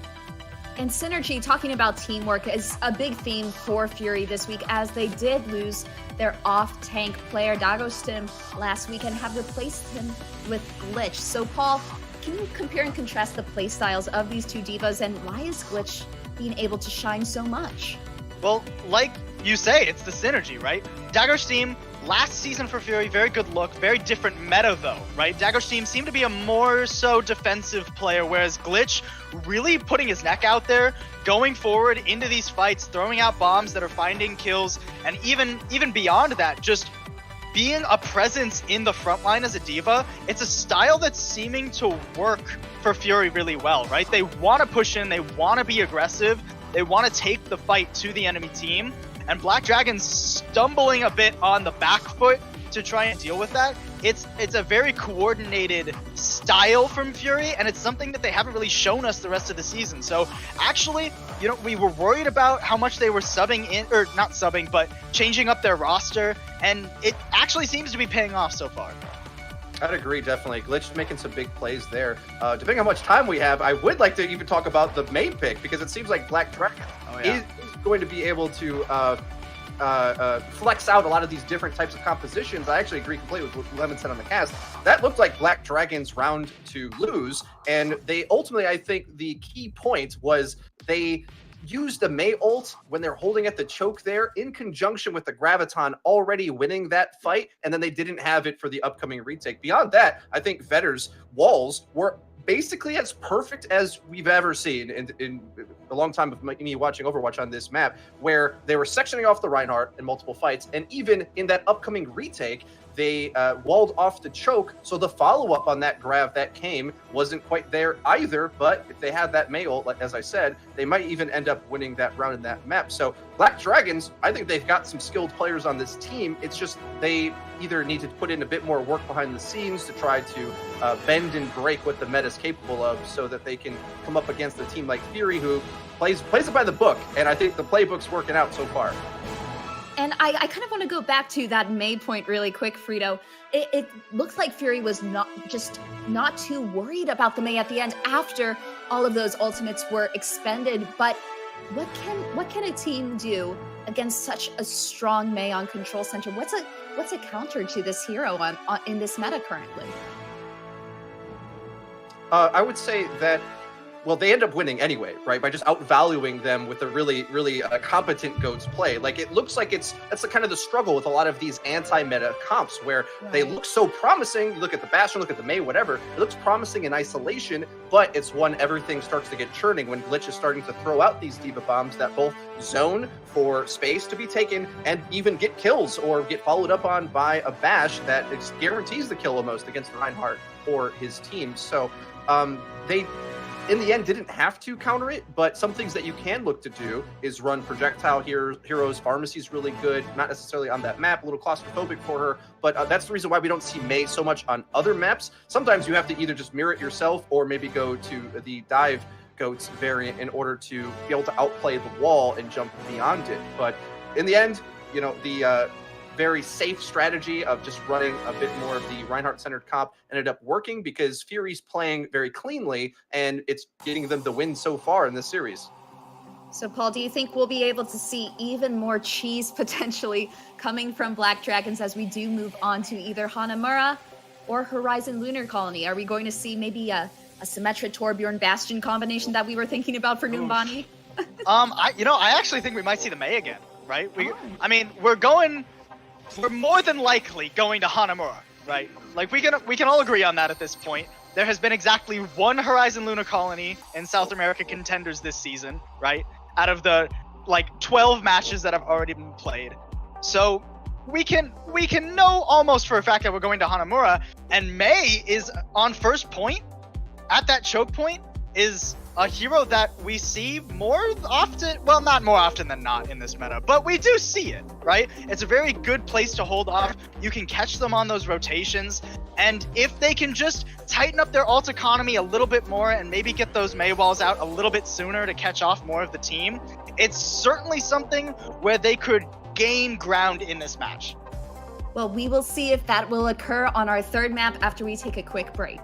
And synergy, talking about teamwork, is a big theme for Fury this week, as they did lose their off-tank player Dagostim last week and have replaced him with Glitch. So Paul, can you compare and contrast the playstyles of these two divas, and why is Glitch being able to shine so much?
Well, like you say, it's the synergy, right? Dagostim, last season for Fury, very good look, very different meta though, right? Dagostim seemed to be a more so defensive player, whereas Glitch really putting his neck out there, going forward into these fights, throwing out bombs that are finding kills, and even beyond that, just being a presence in the front line as a diva. It's a style that's seeming to work for Fury really well, right? They want to push in, they want to be aggressive, they want to take the fight to the enemy team, and Black Dragon's stumbling a bit on the back foot to try and deal with that. It's a very coordinated style from Fury, and it's something that they haven't really shown us the rest of the season. So actually, we were worried about how much they were subbing in, or not subbing, but changing up their roster, and it actually seems to be paying off so far.
I'd agree, definitely. Glitch making some big plays there. Depending on how much time we have, I would like to even talk about the May pick, because it seems like Black Dragon is going to be able to flex out a lot of these different types of compositions. I actually agree completely with what Lemon said on the cast. That looked like Black Dragon's round to lose, and they ultimately, I think the key point was they used the May ult when they're holding at the choke there in conjunction with the Graviton already winning that fight, and then they didn't have it for the upcoming retake. Beyond that, I think Vetter's walls were basically as perfect as we've ever seen in a long time of me watching Overwatch on this map, where they were sectioning off the Reinhardt in multiple fights, and even in that upcoming retake, they walled off the choke, so the follow-up on that Grav that came wasn't quite there either, but if they had that May ult, like as I said, they might even end up winning that round in that map. So Black Dragons, I think they've got some skilled players on this team. It's just they either need to put in a bit more work behind the scenes to try to bend and break what the meta is capable of, so that they can come up against a team like Fury, who plays it by the book, and I think the playbook's working out so far.
And I kind of want to go back to that May point really quick, Frito. It looks like Fury was not too worried about the May at the end after all of those ultimates were expended. But what can a team do against such a strong May on Control Center? What's a counter to this hero in this meta currently? I
would say that, well, they end up winning anyway, right? By just outvaluing them with a really, really competent GOAT's play. Like, it looks like that's the kind of the struggle with a lot of these anti-meta comps, where they look so promising. You look at the Bastion, look at the May, whatever. It looks promising in isolation, but it's when everything starts to get churning, when Glitch is starting to throw out these diva bombs that both zone for space to be taken and even get kills or get followed up on by a Bash that guarantees the kill almost against Reinhardt or his team. So they, in the end, didn't have to counter it, but some things that you can look to do is run projectile heroes. Pharmacy is really good, not necessarily on that map, a little claustrophobic for her, but that's the reason why we don't see May so much on other maps. Sometimes you have to either just mirror it yourself or maybe go to the dive GOATs variant in order to be able to outplay the wall and jump beyond it. But in the end, the very safe strategy of just running a bit more of the Reinhardt-centered comp ended up working, because Fury's playing very cleanly, and it's getting them the win so far in this series.
So, Paul, do you think we'll be able to see even more cheese potentially coming from Black Dragons as we do move on to either Hanamura or Horizon Lunar Colony? Are we going to see maybe a Symmetra Torbjorn Bastion combination that we were thinking about for Numbani?
I actually think we might see the May again, right? We're more than likely going to Hanamura, right? Like, we can all agree on that at this point. There has been exactly one Horizon Lunar Colony in South America Contenders this season, right? Out of the 12 matches that have already been played. So we can know almost for a fact that we're going to Hanamura, and May is on first point at that choke point is a hero that we see more often, well, not more often than not in this meta, but we do see it, right? It's a very good place to hold off. You can catch them on those rotations, and if they can just tighten up their ult economy a little bit more and maybe get those Mei walls out a little bit sooner to catch off more of the team, it's certainly something where they could gain ground in this match.
Well, we will see if that will occur on our third map after we take a quick break.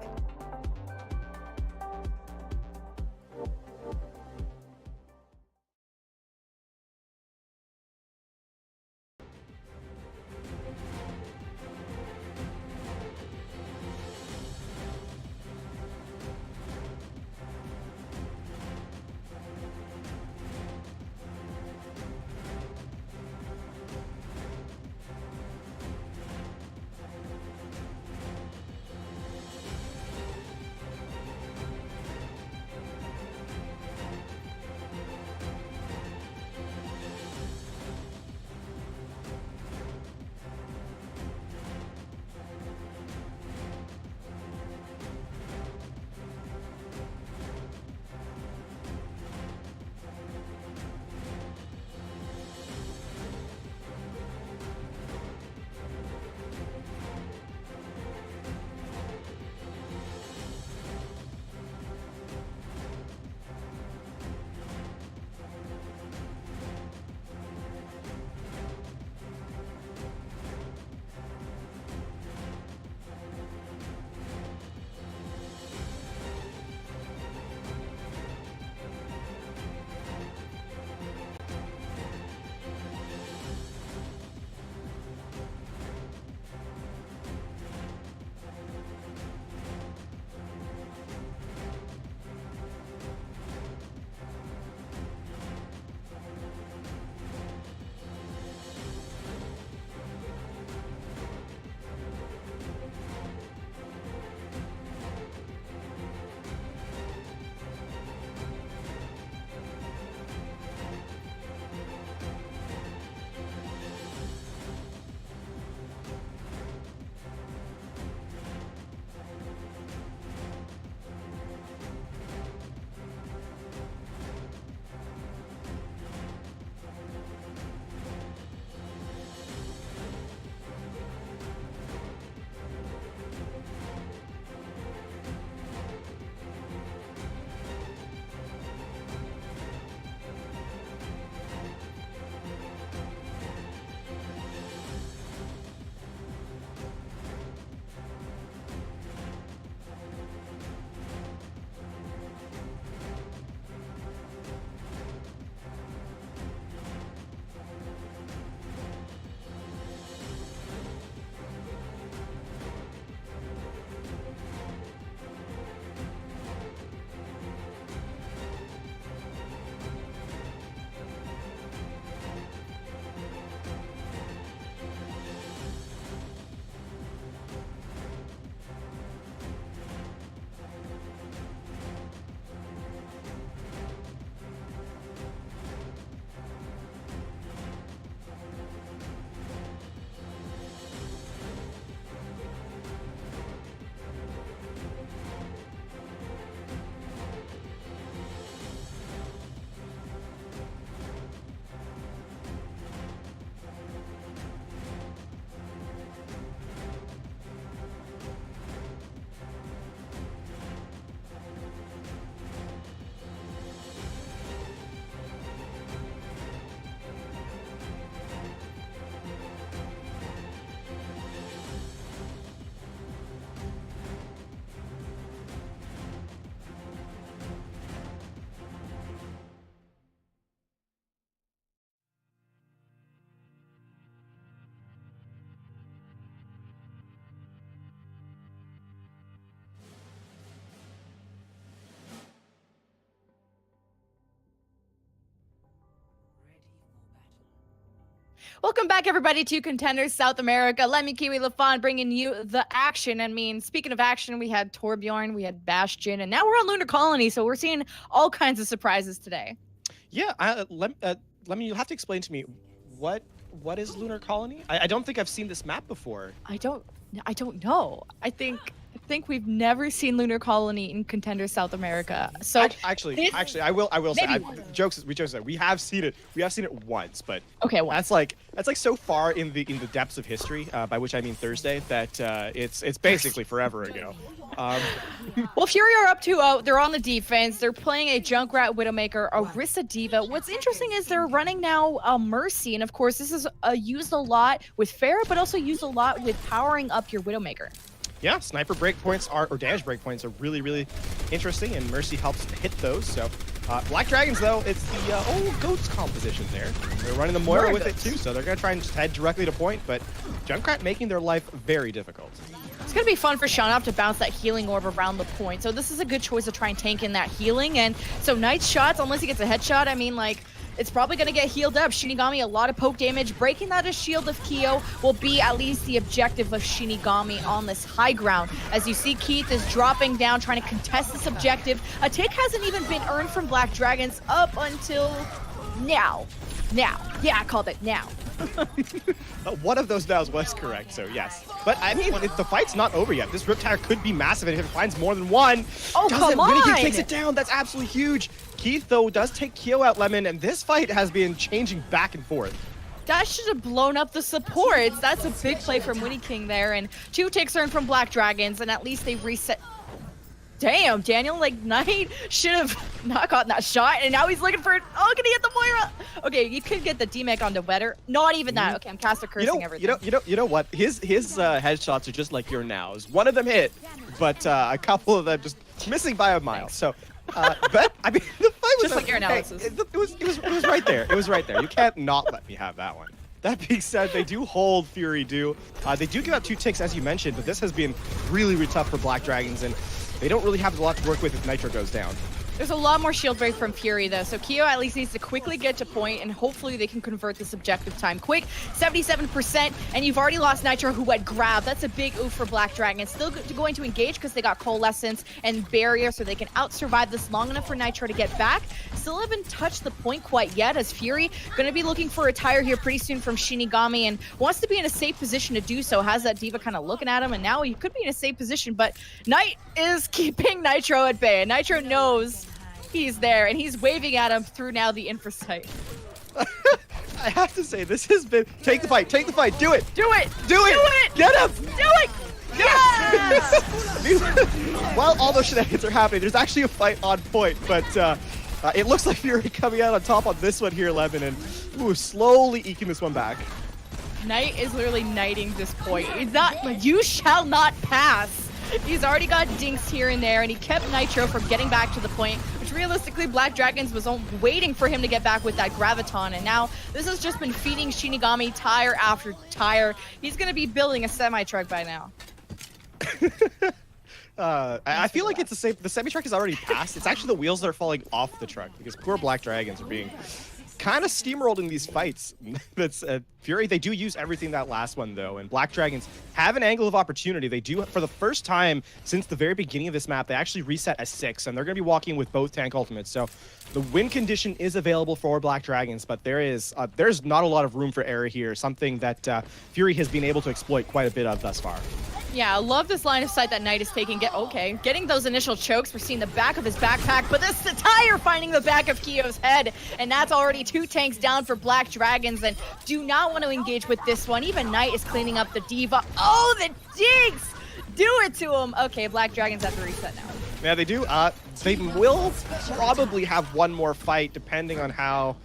Welcome back, everybody, to Contenders South America. Let me, Kiwi LaFon, bringing you the action. I mean, speaking of action, we had Torbjorn, we had Bastion, and now we're on Lunar Colony, so we're seeing all kinds of surprises today.
Yeah, let me. You'll have to explain to me what is Lunar Colony. I don't think I've seen this map before.
I don't know. I think think we've never seen Lunar Colony in Contenders South America. So
actually, I will say,
maybe
we jokes aside, we have seen it once, but
okay, well,
that's like so far in the depths of history, by which I mean Thursday, that it's basically forever ago.
Well, Fury are up 2-0. They're on the defense. They're playing a Junkrat Widowmaker, Orisa Diva. What's interesting is they're running now Mercy, and of course this is used a lot with Pharah, but also used a lot with powering up your Widowmaker.
Yeah, sniper breakpoints or damage breakpoints are really, really interesting, and Mercy helps hit those. So Black Dragons, though, it's the old Goats composition there. They're running the Moira with it too, so they're going to try and just head directly to point, but Junkrat making their life very difficult.
It's going to be fun for Shanop to bounce that healing orb around the point. So this is a good choice to try and tank in that healing. And so Knight's shots, unless he gets a headshot, I mean, like, it's probably going to get healed up. Shinigami, a lot of poke damage. Breaking that as shield of Kyo will be at least the objective of Shinigami on this high ground. As you see, Keith is dropping down, trying to contest this objective. A tick hasn't even been earned from Black Dragons up until now. Yeah, I called it now.
One of those nows was correct, so yes. But I mean, the fight's not over yet. This Riptire could be massive, and if it finds more than one,
come on!
Winnie takes it down. That's absolutely huge. Keith, though, does take Kyo out Lemon, and this fight has been changing back and forth.
That should have blown up the supports. That's a big play from Winnie King there, and 2 ticks earned from Black Dragons, and at least they reset. Damn, Daniel, like, Knight should have not gotten that shot, and now he's looking for it. Oh, can he get the Moira? Okay, you could get the D-Mech onto Wetter. Not even that. Okay, I'm caster cursing everything.
You know what? His headshots are just like your nows. One of them hit, but a couple of them just missing by a mile. So, but I mean, the fight was
just like your analysis.
It was right there. It was right there. You can't not let me have that one. That being said, they do hold Fury do. They do give out 2 ticks, as you mentioned, but this has been really, really tough for Black Dragons, and they don't really have a lot to work with if Nitro goes down.
There's a lot more shield break from Fury, though, so Kyo at least needs to quickly get to point, and hopefully they can convert this objective time quick. 77%, and you've already lost Nitro, who went grab. That's a big oof for Black Dragon. Still going to engage because they got Coalescence and Barrier, so they can out-survive this long enough for Nitro to get back. Still haven't touched the point quite yet, as Fury going to be looking for a tire here pretty soon from Shinigami, and wants to be in a safe position to do so. Has that Diva kind of looking at him, and now he could be in a safe position, but Knight is keeping Nitro at bay, and Nitro knows he's there, and he's waving at him through now the infra site.
I have to say, this has been... Take the fight, do it!
Do it!
Do it! Get him!
Do it! Yes!
While all those shenanigans are happening, there's actually a fight on point, but it looks like Fury coming out on top on this one here, Lemon, and slowly eking this one back.
Knight is literally knighting this point. He's not, like, you shall not pass. He's already got dinks here and there, and he kept Nitro from getting back to the point, which realistically Black Dragons was waiting for him to get back with that Graviton, and now this has just been feeding Shinigami tire after tire. He's going to be building a semi-truck by now.
I feel like it's the semi-truck is already passed. It's actually the wheels that are falling off the truck, because poor Black Dragons are being kind of steamrolled in these fights. That's Fury, they do use everything that last one, though, and Black Dragons have an angle of opportunity. They do, for the first time since the very beginning of this map, they actually reset a 6, and they're going to be walking with both tank ultimates. So the win condition is available for Black Dragons, but there's not a lot of room for error here, something that Fury has been able to exploit quite a bit of thus far.
Yeah, I love this line of sight that Knight is taking. Getting those initial chokes. We're seeing the back of his backpack, but this is the tire finding the back of Kyo's head, and that's already 2 tanks down for Black Dragons, and do not want to engage with this one. Even Knight is cleaning up the Diva. Oh, the jinx! Do it to him. Okay, Black Dragons have to reset now.
Yeah, they do. They will probably have one more fight, depending on how...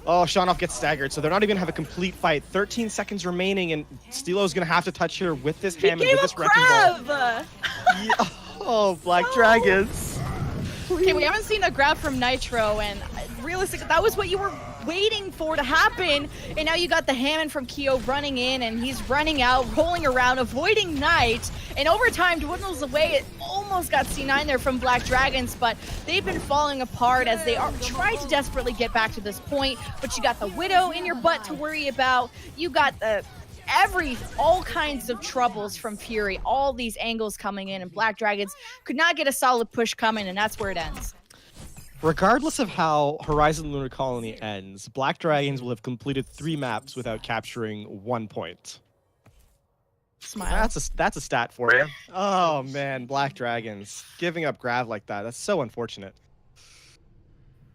Oh, Shanov gets staggered, so they're not even going to have a complete fight. 13 seconds remaining, and Stilo's going to have to touch her with this Hammond, with this Wrecking Ball. Yeah. Oh, Black Dragons.
Okay, we haven't seen a grab from Nitro, and realistically, that was what you were waiting for to happen. And now you got the Hammond from Kyo running in, and he's running out, rolling around, avoiding Knight. And over time, dwindles away. It almost got C9 there from Black Dragons, but they've been falling apart as they are trying to desperately get back to this point. But you got the Widow in your butt to worry about. You got the all kinds of troubles from Fury, all these angles coming in, and Black Dragons could not get a solid push coming, and that's where it ends.
Regardless of how Horizon Lunar Colony ends, Black Dragons will have completed 3 maps without capturing 1 point.
Smile.
That's a stat for you. Oh man, Black Dragons giving up Grav like that. That's so unfortunate.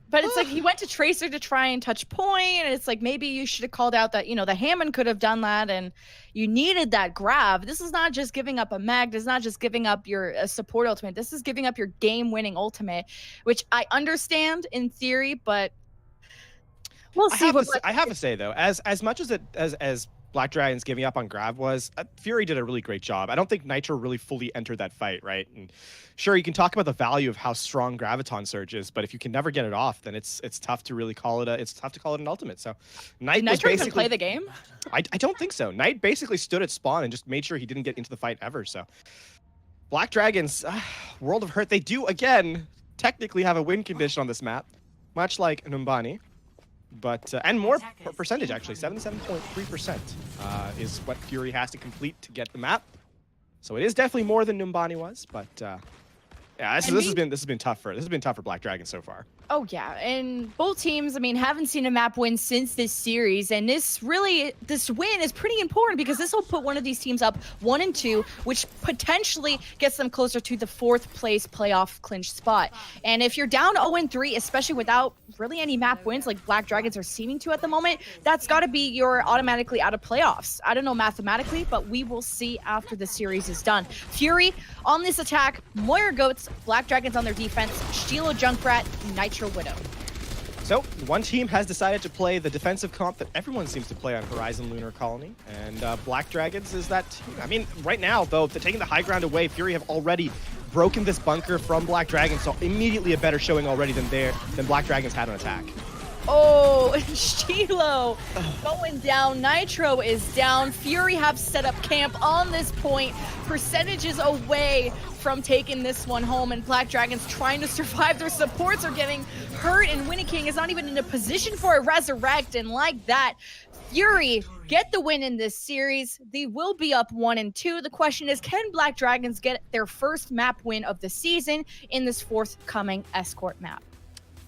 But it's like he went to Tracer to try and touch point, and it's like maybe you should have called out that, the Hammond could have done that, and you needed that grab. This is not just giving up a mag. This is not just giving up your support ultimate. This is giving up your game-winning ultimate, which I understand in theory, but we'll see.
I have to say though, as much as Black Dragons giving up on Grav was, Fury did a really great job. I don't think Nitro really fully entered that fight, right? And sure, you can talk about the value of how strong Graviton Surge is, but if you can never get it off, then it's tough to really call it an ultimate. So Knight was
Nitro
basically
even play the game.
I don't think so. Knight basically stood at spawn and just made sure he didn't get into the fight ever. So Black Dragons, World of Hurt, they do again technically have a win condition on this map, much like Numbani. But and more percentage actually, 77.3% is what Fury has to complete to get the map. So it is definitely more than Numbani was, but yeah, this has been tough for Black Dragon so far.
Oh yeah, and both teams, haven't seen a map win since this series, and this win is pretty important because this will put one of these teams up 1-2, which potentially gets them closer to the 4th place playoff clinch spot. And if you're down 0-3, especially without really any map wins like Black Dragons are seeming to at the moment, that's got to be you're automatically out of playoffs. I don't know mathematically, but we will see after the series is done. Fury on this attack, Moira Goats, Black Dragons on their defense, Sheila Junkrat, Nitro Widow.
So one team has decided to play the defensive comp that everyone seems to play on Horizon Lunar Colony, and Black Dragons is that team. Right now, though, they're taking the high ground away. Fury have already broken this bunker from Black Dragons, so immediately a better showing already than Black Dragons had on attack.
Oh, Shilo going down. Nitro is down. Fury have set up camp on this point. Percentages away from taking this one home, and Black Dragons trying to survive. Their supports are getting hurt, and Winnie King is not even in a position for a resurrect. And like that, Fury get the win in this series. They will be up 1-2. The question is, can Black Dragons get their first map win of the season in this forthcoming escort map?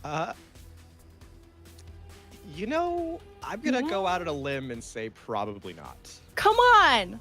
I'm gonna go out on a limb and say probably not.
Come on!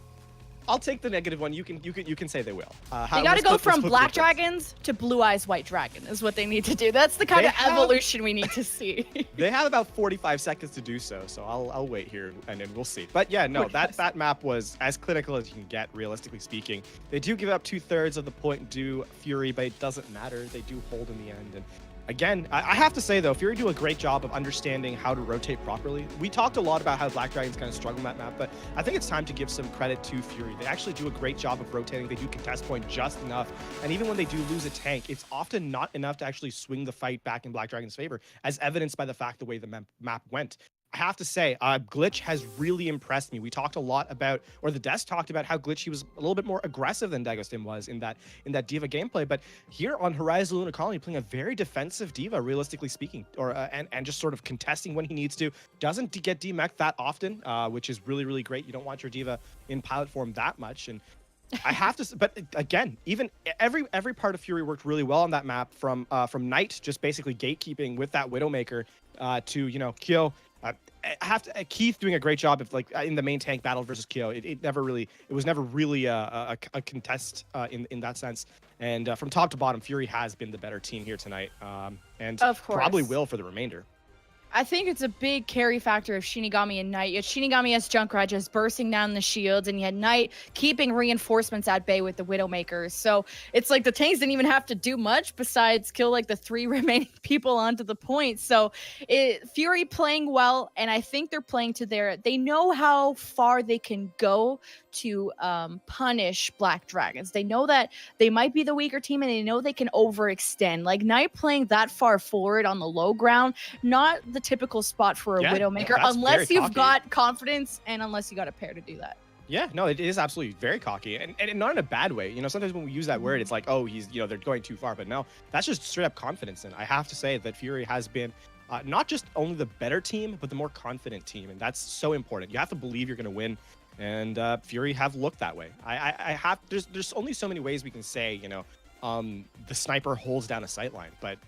I'll take the negative one. You can say they will.
They got to go from Black Dragons to Blue Eyes White Dragon is what they need to do. That's the kind of evolution we need to see.
They have about 45 seconds to do so, so I'll wait here and then we'll see. But yeah, no, that map was as clinical as you can get, realistically speaking. They do give up 2/3 of the point due Fury, but it doesn't matter. They do hold in the end. And again, I have to say though, Fury do a great job of understanding how to rotate properly. We talked a lot about how Black Dragons kind of struggle in that map, but I think it's time to give some credit to Fury. They actually do a great job of rotating. They do contest point just enough, and even when they do lose a tank, it's often not enough to actually swing the fight back in Black Dragons' favor, as evidenced by the fact the way the map went. I have to say, Glitch has really impressed me. We talked a lot about, or the desk talked about how Glitch, he was a little bit more aggressive than Dagostim was in that D.Va gameplay. But here on Horizon Lunar Colony, playing a very defensive D.Va, realistically speaking, or and just sort of contesting when he needs to. Doesn't get demeched that often, which is really, really great. You don't want your D.Va in pilot form that much. And I have to, but again, even every part of Fury worked really well on that map, from Knight just basically gatekeeping with that Widowmaker to Kyo. Keith doing a great job of in the main tank battle versus Kyo. It was never really a contest in that sense. And from top to bottom, Fury has been the better team here tonight, and probably will for the remainder.
I think it's a big carry factor of Shinigami and Knight. You had Shinigami as Junkrat just bursting down the shields, and you had Knight keeping reinforcements at bay with the Widowmakers. So it's like the tanks didn't even have to do much besides kill the 3 remaining people onto the point. So Fury playing well, and I think they're playing to they know how far they can go to punish Black Dragons. They know that they might be the weaker team, and they know they can overextend. Like Knight playing that far forward on the low ground, not the typical spot for a Widowmaker, unless you've got confidence and unless you got a pair to do that.
Yeah, no, it is absolutely very cocky, and not in a bad way. Sometimes when we use that word, it's like, oh, he's, they're going too far, but no, that's just straight up confidence. And I have to say that Fury has been not just only the better team, but the more confident team, and that's so important. You have to believe you're going to win, and Fury have looked that way. There's only so many ways we can say, the sniper holds down a sightline, but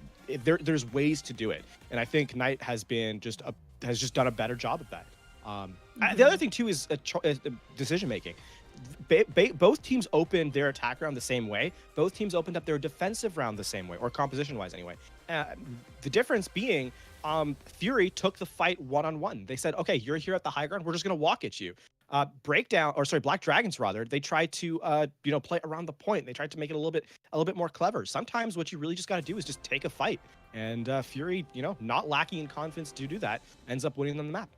there's ways to do it, and I think Knight has just done a better job of that. The other thing too is decision making. both teams opened their attack round the same way. Both teams opened up their defensive round the same way, or composition-wise anyway. The difference being, Fury took the fight one-on-one. They said, okay, you're here at the high ground. We're just going to walk at you. Black Dragons rather, they tried to play around the point. They tried to make it a little bit more clever. Sometimes what you really just got to do is just take a fight. And Fury, not lacking in confidence to do that, ends up winning them the map.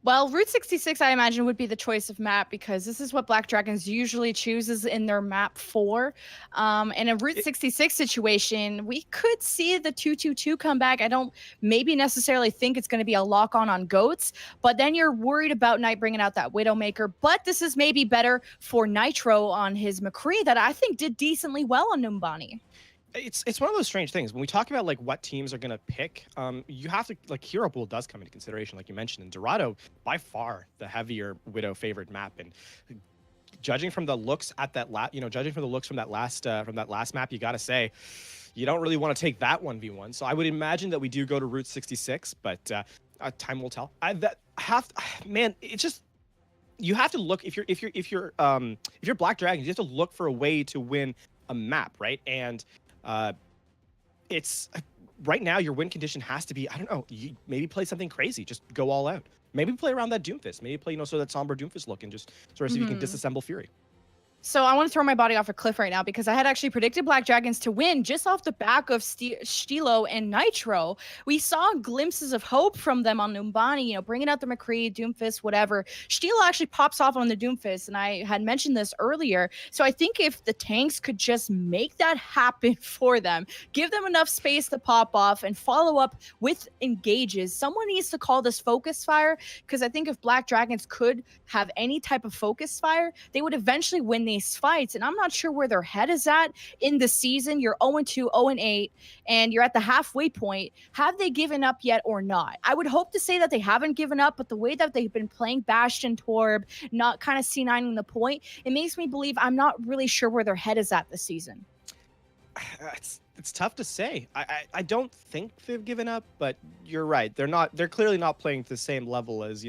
Well, Route 66, I imagine, would be the choice of map because this is what Black Dragons usually chooses in their map 4. In a Route 66 situation, we could see the 2-2-2 come back. I don't maybe necessarily think it's going to be a lock-on Goats, but then you're worried about Knight bringing out that Widowmaker. But this is maybe better for Nitro on his McCree that I think did decently well on Numbani.
It's one of those strange things when we talk about like what teams are going to pick. You have to hero pool does come into consideration, like you mentioned. And Dorado, by far the heavier Widow favored map, and judging from the looks at that from that last map, you got to say you don't really want to take that 1v1. So I would imagine that we do go to Route 66, but time will tell. It's just you have to look if you're Black Dragons, you have to look for a way to win a map, right? And it's right now your win condition has to be, I don't know, you maybe play something crazy, just go all out. Maybe play around that Doomfist, maybe play so that somber Doomfist look and just sort of see if you can disassemble Fury.
So I want to throw my body off a cliff right now because I had actually predicted Black Dragons to win just off the back of Stilo and Nitro. We saw glimpses of hope from them on Numbani, bringing out the McCree, Doomfist, whatever. Stilo actually pops off on the Doomfist, and I had mentioned this earlier. So I think if the tanks could just make that happen for them, give them enough space to pop off and follow up with engages, someone needs to call this focus fire, because I think if Black Dragons could have any type of focus fire, they would eventually win these fights. And I'm not sure where their head is at in the season. You're 0-2, 0-8, and you're at the halfway point. Have they given up yet or not? I would hope to say that they haven't given up, but the way that they've been playing Bastion, Torb, not kind of C9ing the point, it makes me believe I'm not really sure where their head is at this season.
It's tough to say. I don't think they've given up, but you're right. They're clearly not playing to the same level as,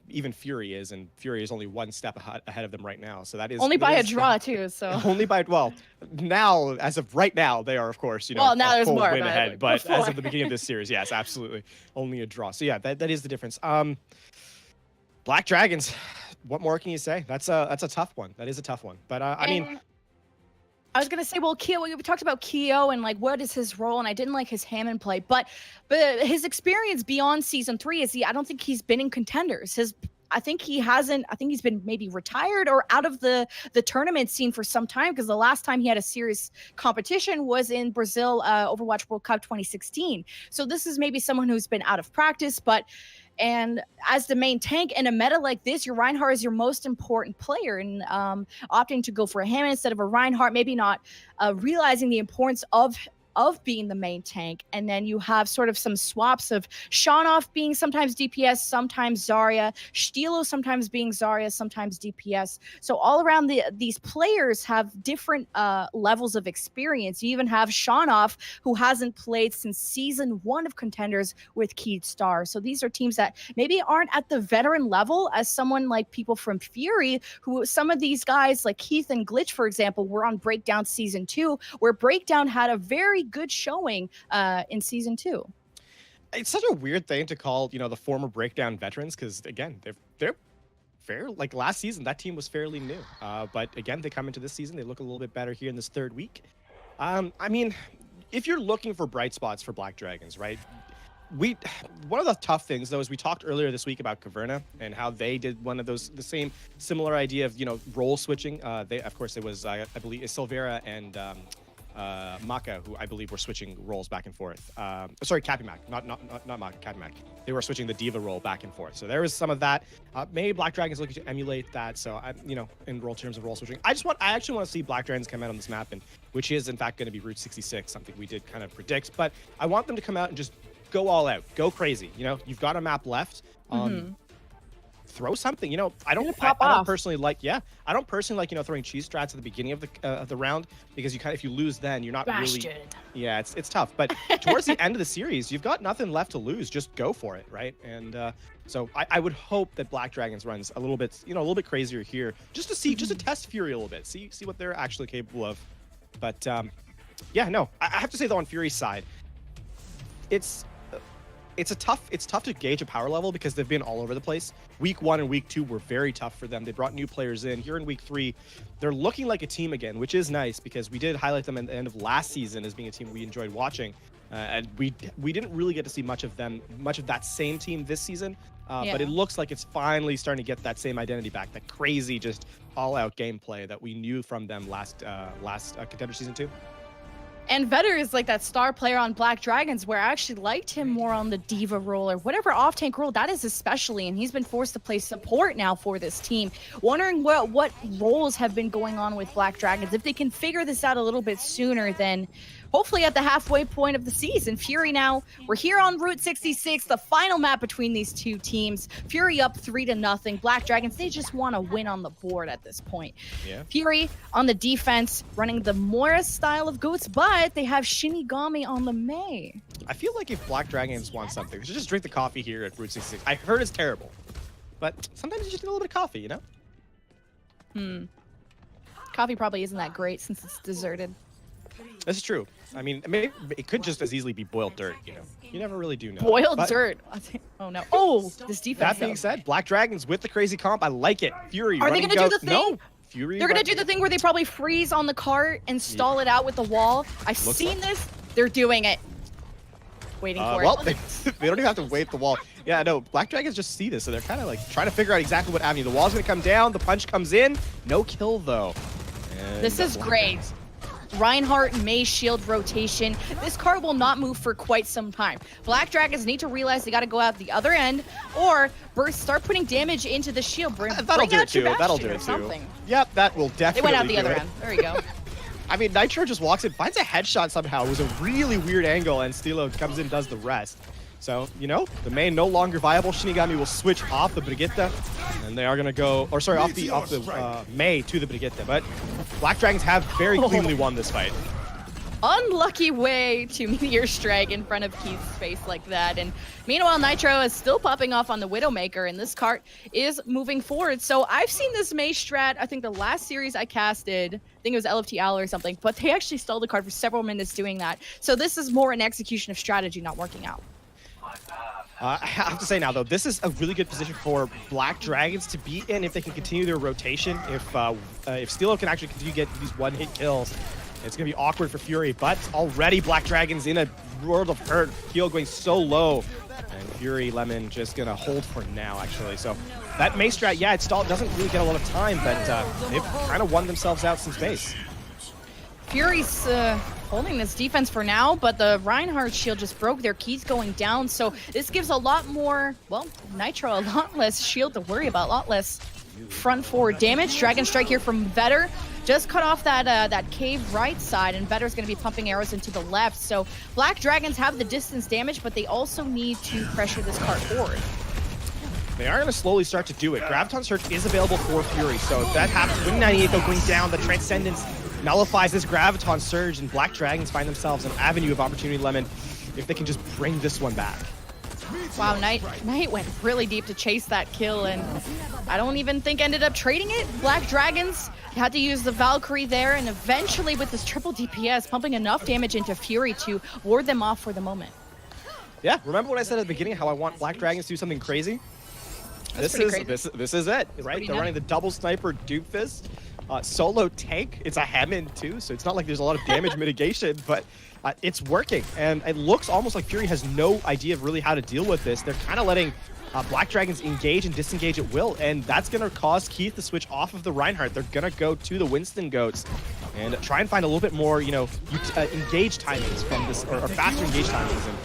even Fury is, and Fury is only one step ahead of them right now. So that is
only by a draw too. So
only by now, as of right now, they are of course
now there's more
win ahead. But
before.
as of the beginning of this series, yes, absolutely, only a draw. So yeah, that is the difference. Black Dragons. What more can you say? That's a tough one. That is a tough one. But
I was gonna say, well, Keo, we talked about Keo and what is his role, and I didn't like his Hammond play, but his experience beyond season 3 is I don't think he's been in Contenders. I think he's been maybe retired or out of the tournament scene for some time, because the last time he had a serious competition was in Brazil, Overwatch World Cup 2016. So this is maybe someone who's been out of practice, and as the main tank in a meta like this, your Reinhardt is your most important player, and opting to go for a Hammond instead of a Reinhardt, maybe not realizing the importance of being the main tank. And then you have sort of some swaps of Shanoff being sometimes DPS, sometimes Zarya, Stilo sometimes being Zarya, sometimes DPS. So all around these players have different levels of experience. You even have Shanoff, who hasn't played since season 1 of Contenders with Keith Star. So these are teams that maybe aren't at the veteran level as someone like people from Fury, who some of these guys like Keith and Glitch, for example, were on Breakdown season 2, where Breakdown had a very good showing in season 2.
It's such a weird thing to call, the former Breakdown veterans, because again, they're fair. Like last season, that team was fairly new. But again, they come into this season, they look a little bit better here in this 3rd week. I mean, if you're looking for bright spots for Black Dragons, right? One of the tough things though is we talked earlier this week about Caverna and how they did one of those similar idea of role switching. It was I believe Silvera and Maka, who I believe were switching roles back and forth. Sorry, Capimac, not Maka, Capimac. They were switching the diva role back and forth. So there was some of that. Maybe Black Dragons looking to emulate that. So in terms of role switching, I actually want to see Black Dragons come out on this map, and which is in fact going to be Route 66, something we did kind of predict. But I want them to come out and just go all out, go crazy. You've got a map left. throw something. You know, I don't personally like, I don't personally like, you know, throwing cheese strats at the beginning of the round, because you kind of, if you lose then, you're not really, yeah, it's tough. But towards the end of the series, you've got nothing left to lose. Just go for it, right? And so I would hope that Black Dragons runs a little bit, you know, a little bit crazier here, just to see, just to test Fury a little bit, see what they're actually capable of. But yeah, no, I have to say though, on Fury's side, it's tough to gauge a power level because they've been all over the place. Week 1 and week 2 were very tough for them. They brought new players in. Here in week 3, they're looking like a team again, which is nice because we did highlight them at the end of last season as being a team we enjoyed watching. And we didn't really get to see much of that same team this season. But it looks like it's finally starting to get that same identity back, that crazy, just all-out gameplay that we knew from them last Contender Season 2.
And Vetter is like that star player on Black Dragons, where I actually liked him more on the diva role or whatever off-tank role, that is especially, and he's been forced to play support now for this team. Wondering what roles have been going on with Black Dragons. If they can figure this out a little bit sooner, then hopefully at the halfway point of the season. Fury now, we're here on Route 66, the final map between these two teams. Fury up 3-0. Black Dragons, they just want to win on the board at this point.
Yeah.
Fury on the defense, running the Morris style of goats, but they have Shinigami on the Mei.
I feel like if Black Dragons want something, they should just drink the coffee here at Route 66. I heard it's terrible, but sometimes you just need a little bit of coffee, you know?
Coffee probably isn't that great since it's deserted.
That's true. I mean, maybe it could just as easily be boiled dirt, you know? You never really do know.
Boiled dirt. Oh, no. Oh, this defense.
That being said, Black Dragons with the crazy comp, I like it. Fury.
Are they going to do the thing?
No. Fury.
They're going to do the thing where they probably freeze on the cart and stall it out with the wall. I've seen this. They're doing it. Waiting for
well,
it.
they don't even have to wait the wall. Yeah, no, Black Dragons just see this, so they're kind of like trying to figure out exactly what avenue. The wall's going to come down. The punch comes in. No kill, though. And
this is great. Reinhardt, Mei shield rotation. This card will not move for quite some time. Black Dragons need to realize they got to go out the other end, or burst, start putting damage into the shield.
That'll do it too. That'll do it too. Yep, that will definitely.
They went out the other end. There you go.
I mean, Nitro just walks in, finds a headshot somehow. It was a really weird angle, and Stilo comes in, does the rest. So, you know, the main no longer viable. Shinigami will switch off the Brigitte, and they are going to go, or sorry, off the Mei to the Brigitte. But Black Dragons have very cleanly won this fight.
Unlucky way to Meteor Strike in front of Keith's face like that. And meanwhile, Nitro is still popping off on the Widowmaker, and this cart is moving forward. So I've seen this Mei strat, I think the last series I casted, I think it was LFT Owl or something, but they actually stalled the card for several minutes doing that. So this is more an execution of strategy not working out.
I have to say now, though, this is a really good position for Black Dragons to be in if they can continue their rotation. If Steelo can actually continue to get these one-hit kills, it's going to be awkward for Fury. But already Black Dragons in a world of hurt. Heal going so low. And Fury, Lemon just going to hold for now, actually. So that Mei strat, yeah, it doesn't really get a lot of time, but they've kind of won themselves out some space.
Fury's holding this defense for now, but the Reinhardt shield just broke. Their keys going down, so this gives a lot more, well, Nitro a lot less shield to worry about, a lot less front forward damage. Dragon Strike here from Vetter. Just cut off that cave right side, and Vetter's going to be pumping arrows into the left. So Black Dragons have the distance damage, but they also need to pressure this cart forward.
They are going to slowly start to do it. Graviton Surge is available for Fury, so if that happens, when 98 though going down, the Transcendence nullifies this Graviton Surge, and Black Dragons find themselves an avenue of opportunity, Lemon, if they can just bring this one back.
Wow, Knight went really deep to chase that kill, and I don't even think ended up trading it. Black Dragons had to use the Valkyrie there, and eventually with this triple DPS, pumping enough damage into Fury to ward them off for the moment.
Yeah, remember what I said at the beginning, how I want Black Dragons to do something crazy? This is it, right? They're running the double sniper Doomfist. Solo tank, it's a Hammond too, so it's not like there's a lot of damage mitigation, but it's working. And it looks almost like Fury has no idea of really how to deal with this. They're kind of letting Black Dragons engage and disengage at will, and that's going to cause Keith to switch off of the Reinhardt. They're going to go to the Winston Goats and try and find a little bit more, you know, engage timings from this, or faster engage timings. And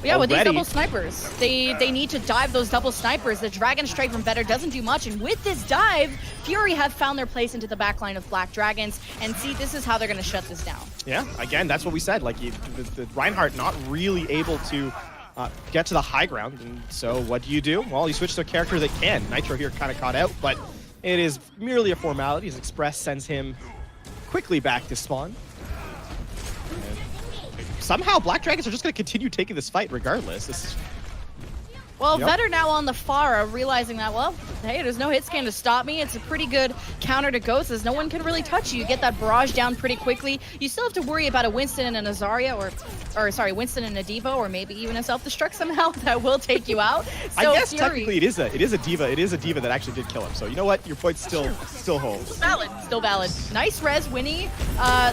yeah, with these double snipers, they need to dive those double snipers. The Dragon Strike from Vetter doesn't do much, and with this dive, Fury have found their place into the backline of Black Dragons, and see, this is how they're going to shut this down.
Yeah, again, that's what we said. Like, the Reinhardt not really able to get to the high ground. And so what do? Well, you switch to a character that can. Nitro here kind of caught out, but it is merely a formality as Express sends him quickly back to spawn. And somehow Black Dragons are just going to continue taking this fight regardless.
Well, Vetter now on the Pharah, realizing that, well, hey, there's no hit scan to stop me. It's a pretty good counter to Ghost, as no one can really touch you. You get that barrage down pretty quickly. You still have to worry about a Winston and a Zarya, Winston and a Devo, or maybe even a self-destruct somehow that will take you out. So
I guess
Fury,
technically it is a diva. It is a diva that actually did kill him. So you know what? Your point still holds.
Still valid. Nice res, Winnie.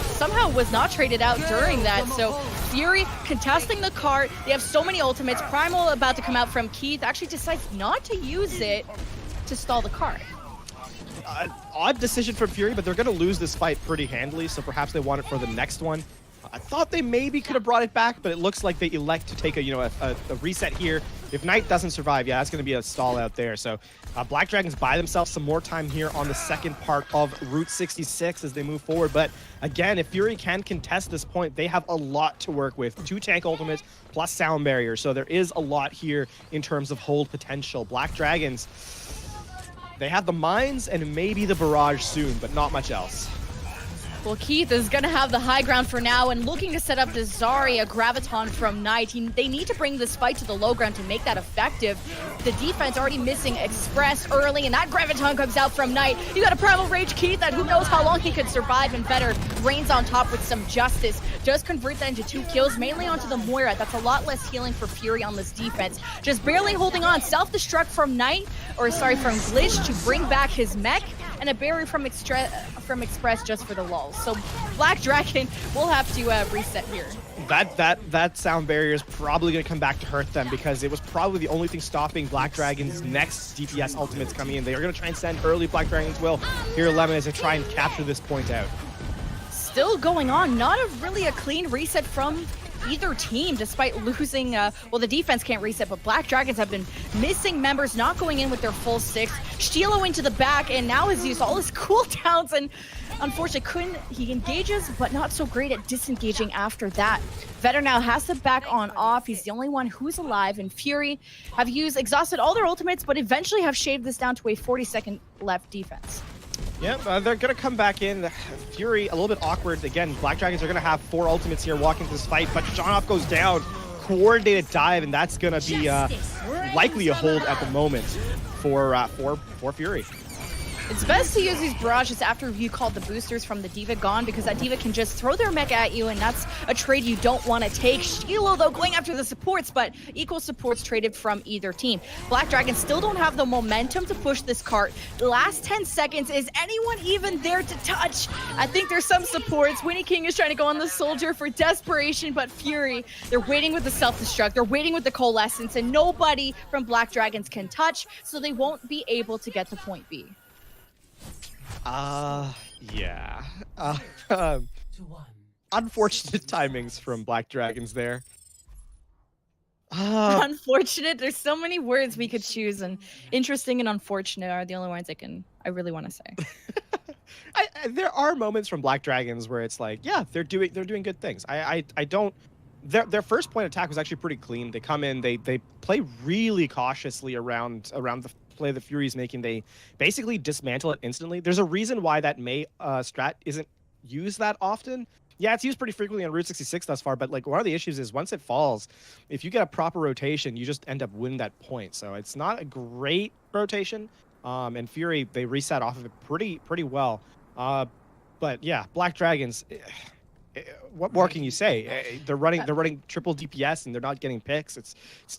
Somehow was not traded out during that. So Fury contesting the cart. They have so many ultimates. Primal about to come out from Keith actually decides not to use it to stall the cart.
Odd decision from Fury, but they're going to lose this fight pretty handily, so perhaps they want it for the next one. I thought they maybe could have brought it back, but it looks like they elect to take a reset here. If Knight doesn't survive, yeah, that's going to be a stall out there. So Black Dragons buy themselves some more time here on the second part of Route 66 as they move forward. But again, if Fury can contest this point, they have a lot to work with. 2 tank ultimates plus sound barrier. So there is a lot here in terms of hold potential. Black Dragons, they have the mines and maybe the barrage soon, but not much else.
Well, Keith is going to have the high ground for now and looking to set up the Zarya Graviton from Knight. They need to bring this fight to the low ground to make that effective. The defense already missing Express early, and that Graviton comes out from Knight. You got a Primal Rage Keith that who knows how long he could survive, and Vetter reigns on top with some justice. Just convert that into 2 kills, mainly onto the Moira. That's a lot less healing for Fury on this defense. Just barely holding on. Self-destruct from Glitch to bring back his mech, and a barrier from Express just for the lulls. So Black Dragon will have to reset here.
That sound barrier is probably going to come back to hurt them, because it was probably the only thing stopping Black Dragon's next DPS ultimates coming in. They are going to try and send early. Black Dragons will here 11 as they try and capture this point out.
Still going on. Not really a clean reset from either team, despite losing, well, the defense can't reset, but Black Dragons have been missing members, not going in with their full 6. Stilo into the back, and now has used all his cooldowns, and unfortunately he engages, but not so great at disengaging after that. Vetter now has to back on off. He's the only one who's alive, and Fury have exhausted all their ultimates, but eventually have shaved this down to a 40-second left defense.
Yep, they're going to come back in. Fury, a little bit awkward. Again, Black Dragons are going to have 4 ultimates here walking into this fight, but Jonoff goes down. Coordinated dive, and that's going to be likely a hold at the moment for Fury.
It's best to use these barrages after you called the boosters from the Diva gone, because that Diva can just throw their mech at you, and that's a trade you don't want to take. Shilo, though, going after the supports, but equal supports traded from either team. Black Dragons still don't have the momentum to push this cart. The last 10 seconds, is anyone even there to touch? I think there's some supports. Winnie King is trying to go on the Soldier for desperation, but Fury, they're waiting with the self-destruct, they're waiting with the coalescence, and nobody from Black Dragons can touch, so they won't be able to get to point B.
Yeah. Unfortunate timings from Black Dragons there.
Unfortunate. There's so many words we could choose, and interesting and unfortunate are the only ones I really want to say.
There are moments from Black Dragons where it's like, yeah, they're doing good things. I don't. Their first point attack was actually pretty clean. They come in, they play really cautiously around the play the Fury's making. They basically dismantle it instantly. There's a reason why that Mei strat isn't used that often. Yeah, it's used pretty frequently on Route 66 thus far, but like one of the issues is once it falls, if you get a proper rotation, you just end up winning that point. So it's not a great rotation. And Fury, they reset off of it pretty well. But yeah, Black Dragons, what more can you say? They're running triple DPS and they're not getting picks. It's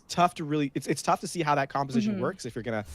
tough to really it's tough to see how that composition works if you're gonna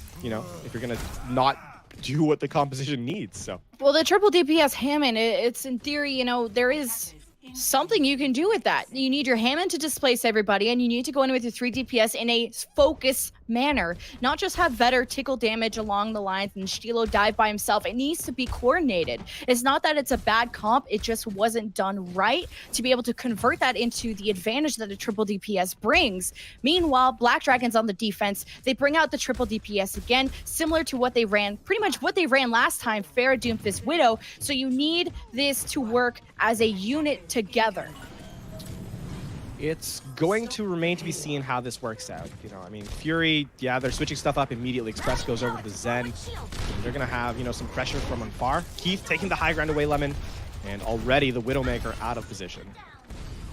not do what the composition needs. So
well, the triple DPS Hammond, it's in theory, there is something you can do with that. You need your Hammond to displace everybody, and you need to go in with your 3 DPS in a focused manner, not just have Vetter tickle damage along the lines and Stilo dive by himself. It needs to be coordinated. It's not that it's a bad comp, it just wasn't done right to be able to convert that into the advantage that a triple DPS brings. Meanwhile, Black Dragons on the defense, they bring out the triple DPS again, similar to what they ran, pretty much what they ran last time, Pharah, Doomfist, Widow. So you need this to work as a unit together.
It's going to remain to be seen how this works out. You know, I mean, Fury, yeah, they're switching stuff up immediately. Express goes over to the Zen. They're going to have, you know, some pressure from on far. Keith taking the high ground away, Lemon, and already the Widowmaker out of position.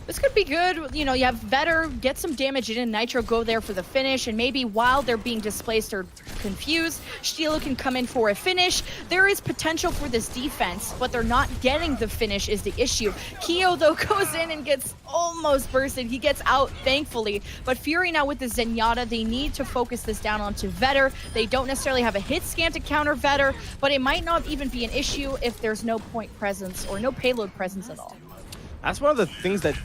This could be good. You know, you have Vetter get some damage in and Nitro go there for the finish, and maybe while they're being displaced or confused, Stilo can come in for a finish. There is potential for this defense, but they're not getting the finish is the issue. Keo, though, goes in and gets almost bursted. He gets out, thankfully. But Fury now with the Zenyatta, they need to focus this down onto Vetter. They don't necessarily have a hit scan to counter Vetter, but it might not even be an issue if there's no point presence or no payload presence at all.
That's one of the things that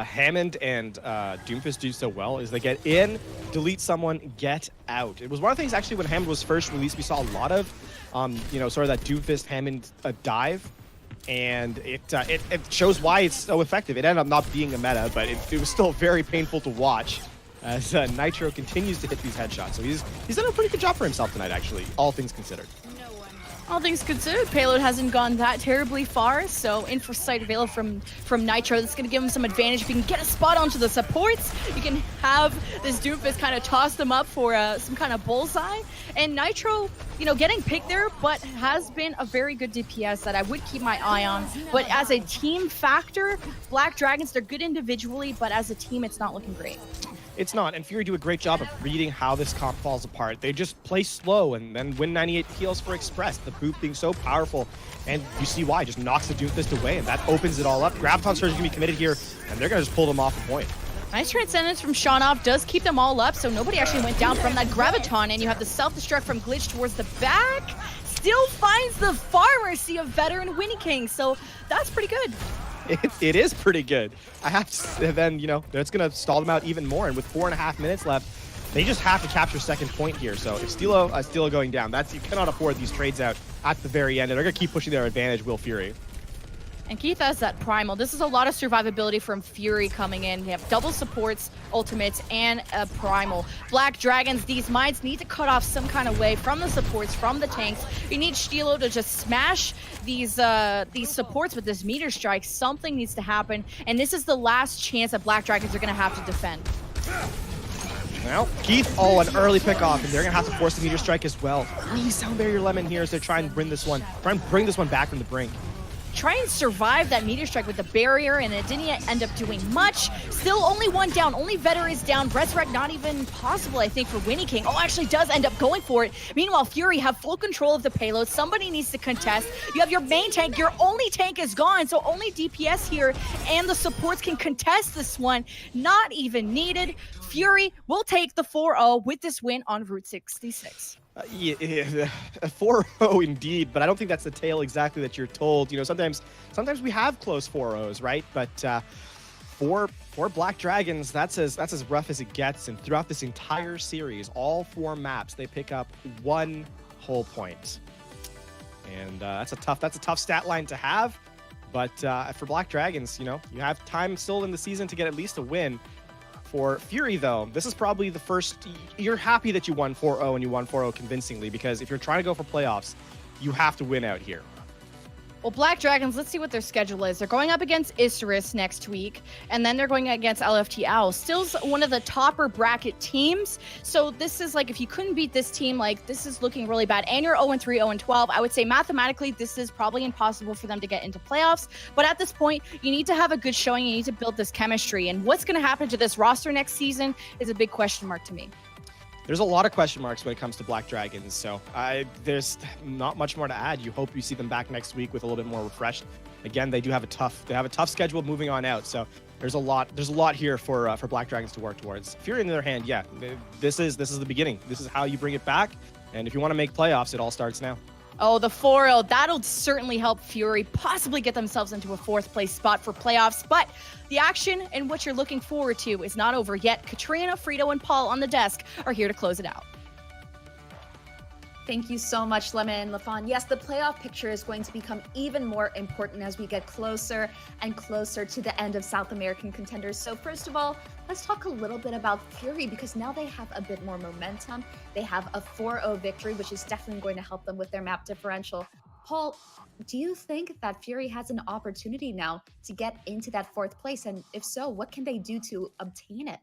Hammond and Doomfist do so well is they get in, delete someone, get out. It was one of the things actually when Hammond was first released, we saw a lot of, you know, sort of that Doomfist Hammond dive, and it shows why it's so effective. It ended up not being a meta, but it was still very painful to watch as Nitro continues to hit these headshots. So he's done a pretty good job for himself tonight, actually, all things considered.
All things considered, payload hasn't gone that terribly far, so in for sight available from Nitro. That's going to give him some advantage. If you can get a spot onto the supports, you can have this Doomfist kind of toss them up for some kind of bullseye. And Nitro, you know, getting picked there, but has been a very good DPS that I would keep my eye on. But as a team factor, Black Dragons, they're good individually, but as a team, it's not looking great.
It's not, and Fury do a great job of reading how this comp falls apart. They just play slow and then win 98 kills for Express, the boot being so powerful. And you see why, just knocks the Doomfist away, and that opens it all up. Graviton Surge is going to be committed here, and they're going to just pull them off the point.
Nice Transcendence from Shaunov does keep them all up, so nobody actually went down from that Graviton, and you have the self-destruct from Glitch towards the back. Still finds the Pharmacy of Vetter and Winnie King, so that's pretty good.
It is pretty good. I have to, then, you know, that's going to stall them out even more. And with 4.5 minutes left, they just have to capture second point here. So if Stilo going down, you cannot afford these trades out at the very end. And they're going to keep pushing their advantage, Will Fury.
And Keith has that Primal. This is a lot of survivability from Fury coming in. They have double supports, ultimates, and a Primal. Black Dragons, these mines need to cut off some kind of way from the supports, from the tanks. You need Stilo to just smash these supports with this meter strike. Something needs to happen, and this is the last chance that Black Dragons are going to have to defend.
Well, Keith, an early pick off, and they're going to have to force the meter strike as well. Early Sound Barrier Lemon here as they're trying to bring this one back from the brink.
Try and survive that meter strike with the barrier, and it didn't end up doing much. Still only one down. Only Vetter is down. Resurrect not even possible, I think, for Winnie King. Oh, actually does end up going for it. Meanwhile, Fury have full control of the payload. Somebody needs to contest. You have your main tank. Your only tank is gone, so only DPS here, and the supports can contest this one. Not even needed. Fury will take the 4-0 with this win on Route 66.
Yeah, 4-0 indeed, but I don't think that's the tale exactly that you're told. You know, sometimes we have close 4-0s, right? But for Black Dragons, that's as rough as it gets. And throughout this entire series, all 4 maps, they pick up 1 whole point. And that's a tough stat line to have. But for Black Dragons, you know, you have time still in the season to get at least a win. For Fury, though, this is probably the first. You're happy that you won 4-0 and you won 4-0 convincingly, because if you're trying to go for playoffs, you have to win out here.
Well, Black Dragons, let's see what their schedule is. They're going up against Isurus next week, and then they're going against LFT Owl. Still one of the topper bracket teams. So this is like, if you couldn't beat this team, like, this is looking really bad. And you're 0-3, 0-12. I would say mathematically, this is probably impossible for them to get into playoffs. But at this point, you need to have a good showing. You need to build this chemistry. And what's going to happen to this roster next season is a big question mark to me.
There's a lot of question marks when it comes to Black Dragons, so there's not much more to add. You hope you see them back next week with a little bit more refreshed. Again, they have a tough schedule moving on out, so there's a lot here for Black Dragons to work towards. Fury, on the other hand, yeah, this is the beginning. This is how you bring it back, and if you want to make playoffs, it all starts now.
Oh, the 4-0, that'll certainly help Fury possibly get themselves into a 4th place spot for playoffs. But the action and what you're looking forward to is not over yet. Katrina, Frito, and Paul on the desk are here to close it out.
Thank you so much, Lemon and Lafon. Yes, the playoff picture is going to become even more important as we get closer and closer to the end of South American Contenders. So first of all, let's talk a little bit about Fury, because now they have a bit more momentum. They have a 4-0 victory, which is definitely going to help them with their map differential. Paul, do you think that Fury has an opportunity now to get into that 4th place? And if so, what can they do to obtain it?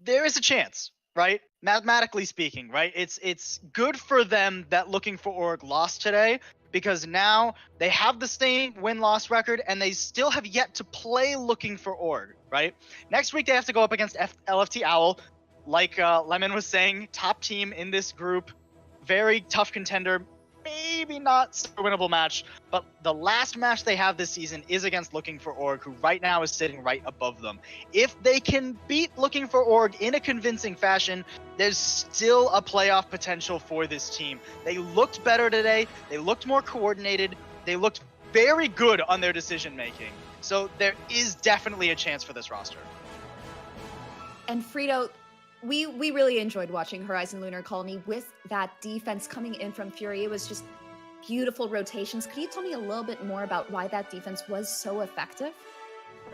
There is a chance, right? Mathematically speaking, right? It's good for them that Looking for Org lost today, because now they have the same win-loss record and they still have yet to play Looking for Org, right? Next week they have to go up against LFT Owl. Like Lemon was saying, top team in this group, very tough contender, maybe not super winnable match, but the last match they have this season is against Looking for Org, who right now is sitting right above them. If they can beat Looking for Org in a convincing fashion, there's still a playoff potential for this team. They looked better today, they looked more coordinated, they looked very good on their decision making. So there is definitely a chance for this roster.
And Frito, we really enjoyed watching Horizon Lunar Colony with that defense coming in from Fury. It was just beautiful rotations. Could you tell me a little bit more about why that defense was so effective?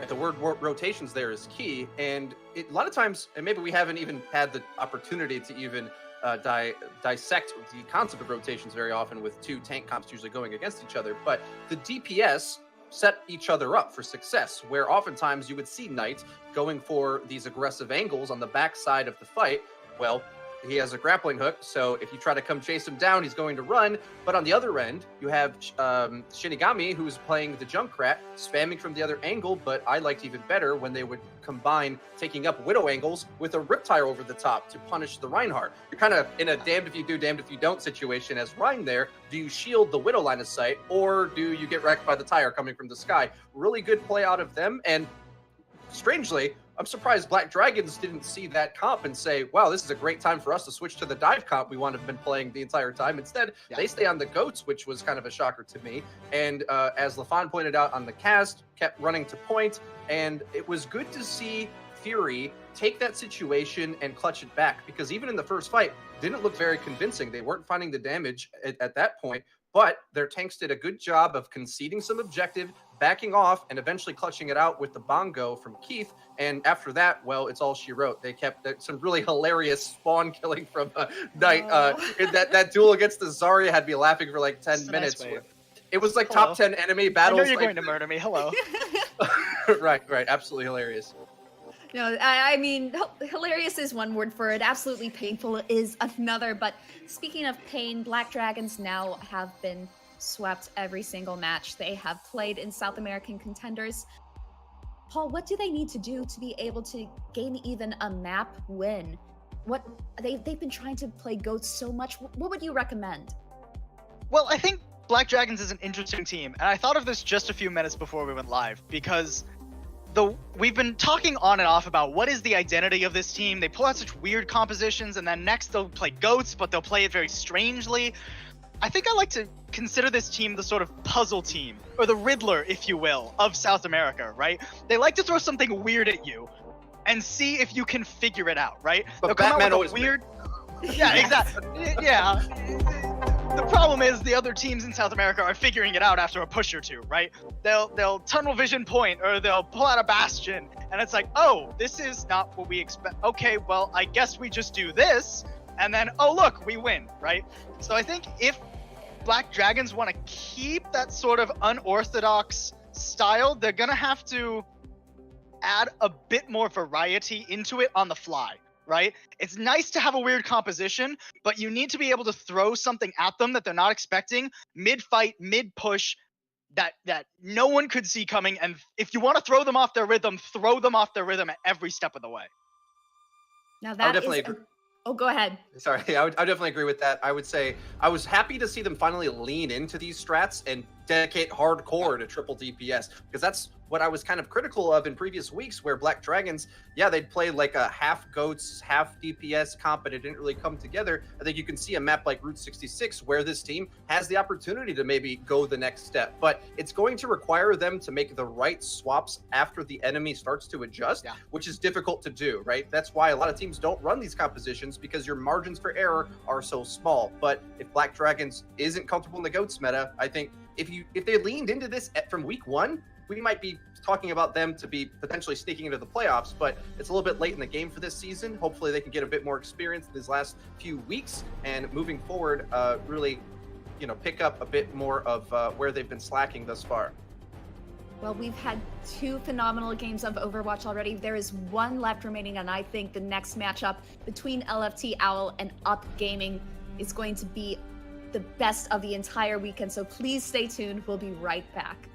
The word rotations there is key, and a lot of times, and maybe we haven't even had the opportunity to even dissect the concept of rotations very often with 2 tank comps usually going against each other, but the DPS set each other up for success, where oftentimes you would see Knight going for these aggressive angles on the backside of the fight. Well, he has a grappling hook, so if you try to come chase him down, he's going to run. But on the other end, you have Shinigami, who's playing the Junkrat, spamming from the other angle, but I liked even better when they would combine taking up Widow angles with a Riptire over the top to punish the Reinhardt. You're kind of in a damned if you do, damned if you don't situation as Rein there. Do you shield the Widow line of sight, or do you get wrecked by the tire coming from the sky? Really good play out of them, and strangely, I'm surprised Black Dragons didn't see that comp and say, wow, this is a great time for us to switch to the dive comp we want to have been playing the entire time. Instead, they stay on the goats, which was kind of a shocker to me. And as LaFon pointed out on the cast, kept running to point. And it was good to see Fury take that situation and clutch it back, because even in the first fight, didn't look very convincing. They weren't finding the damage at that point. But their tanks did a good job of conceding some objective, backing off, and eventually clutching it out with the bongo from Keith. And after that, well, it's all she wrote. They kept some really hilarious spawn killing from Knight. That duel against the Zarya had me laughing for like 10 minutes.
Nice
it was like top 10 enemy battles.
I know you're going to murder me. Hello.
Right. Absolutely hilarious.
No, I mean, hilarious is one word for it. Absolutely painful is another. But speaking of pain, Black Dragons now have been swept every single match they have played in South American Contenders. Paul, what do they need to do to be able to gain even a map win? What they've been trying to play GOATs so much. What would you recommend?
Well, I think Black Dragons is an interesting team, and I thought of this just a few minutes before we went live, because we've been talking on and off about what is the identity of this team. They pull out such weird compositions, and then next they'll play GOATs, but they'll play it very strangely. I think I like to consider this team the sort of puzzle team, or the Riddler, if you will, of South America, right? They like to throw something weird at you and see if you can figure it out, right?
But
they'll come
Batman
out with a weird... Yeah, exactly. Yeah. The problem is the other teams in South America are figuring it out after a push or two, right? They'll tunnel vision point, or they'll pull out a bastion, and it's like, oh, this is not what we expect. Okay, well, I guess we just do this, and then, oh, look, we win, right? So I think if Black Dragons want to keep that sort of unorthodox style, they're gonna have to add a bit more variety into it on the fly. Right? It's nice to have a weird composition, but you need to be able to throw something at them that they're not expecting mid-fight, mid-push, that no one could see coming. And if you want to throw them off their rhythm at every step of the way.
Now that is... Oh, go ahead.
Sorry, I would definitely agree with that. I would say I was happy to see them finally lean into these strats and dedicate hardcore to triple DPS, because that's what I was kind of critical of in previous weeks, where Black Dragons, yeah, they'd play like a half GOATs, half DPS comp, but it didn't really come together. I think you can see a map like Route 66 where this team has the opportunity to maybe go the next step, but it's going to require them to make the right swaps after the enemy starts to adjust, which is difficult to do, right? That's why a lot of teams don't run these compositions, because your margins for error are so small. But if Black Dragons isn't comfortable in the GOATs meta, I think if they leaned into this from week one, we might be talking about them to be potentially sneaking into the playoffs, but it's a little bit late in the game for this season. Hopefully they can get a bit more experience in these last few weeks, and moving forward, really pick up a bit more of where they've been slacking thus far.
Well, we've had 2 phenomenal games of Overwatch already. There is 1 left remaining, and I think the next matchup between LFT Owl and Up Gaming is going to be the best of the entire weekend. So please stay tuned. We'll be right back.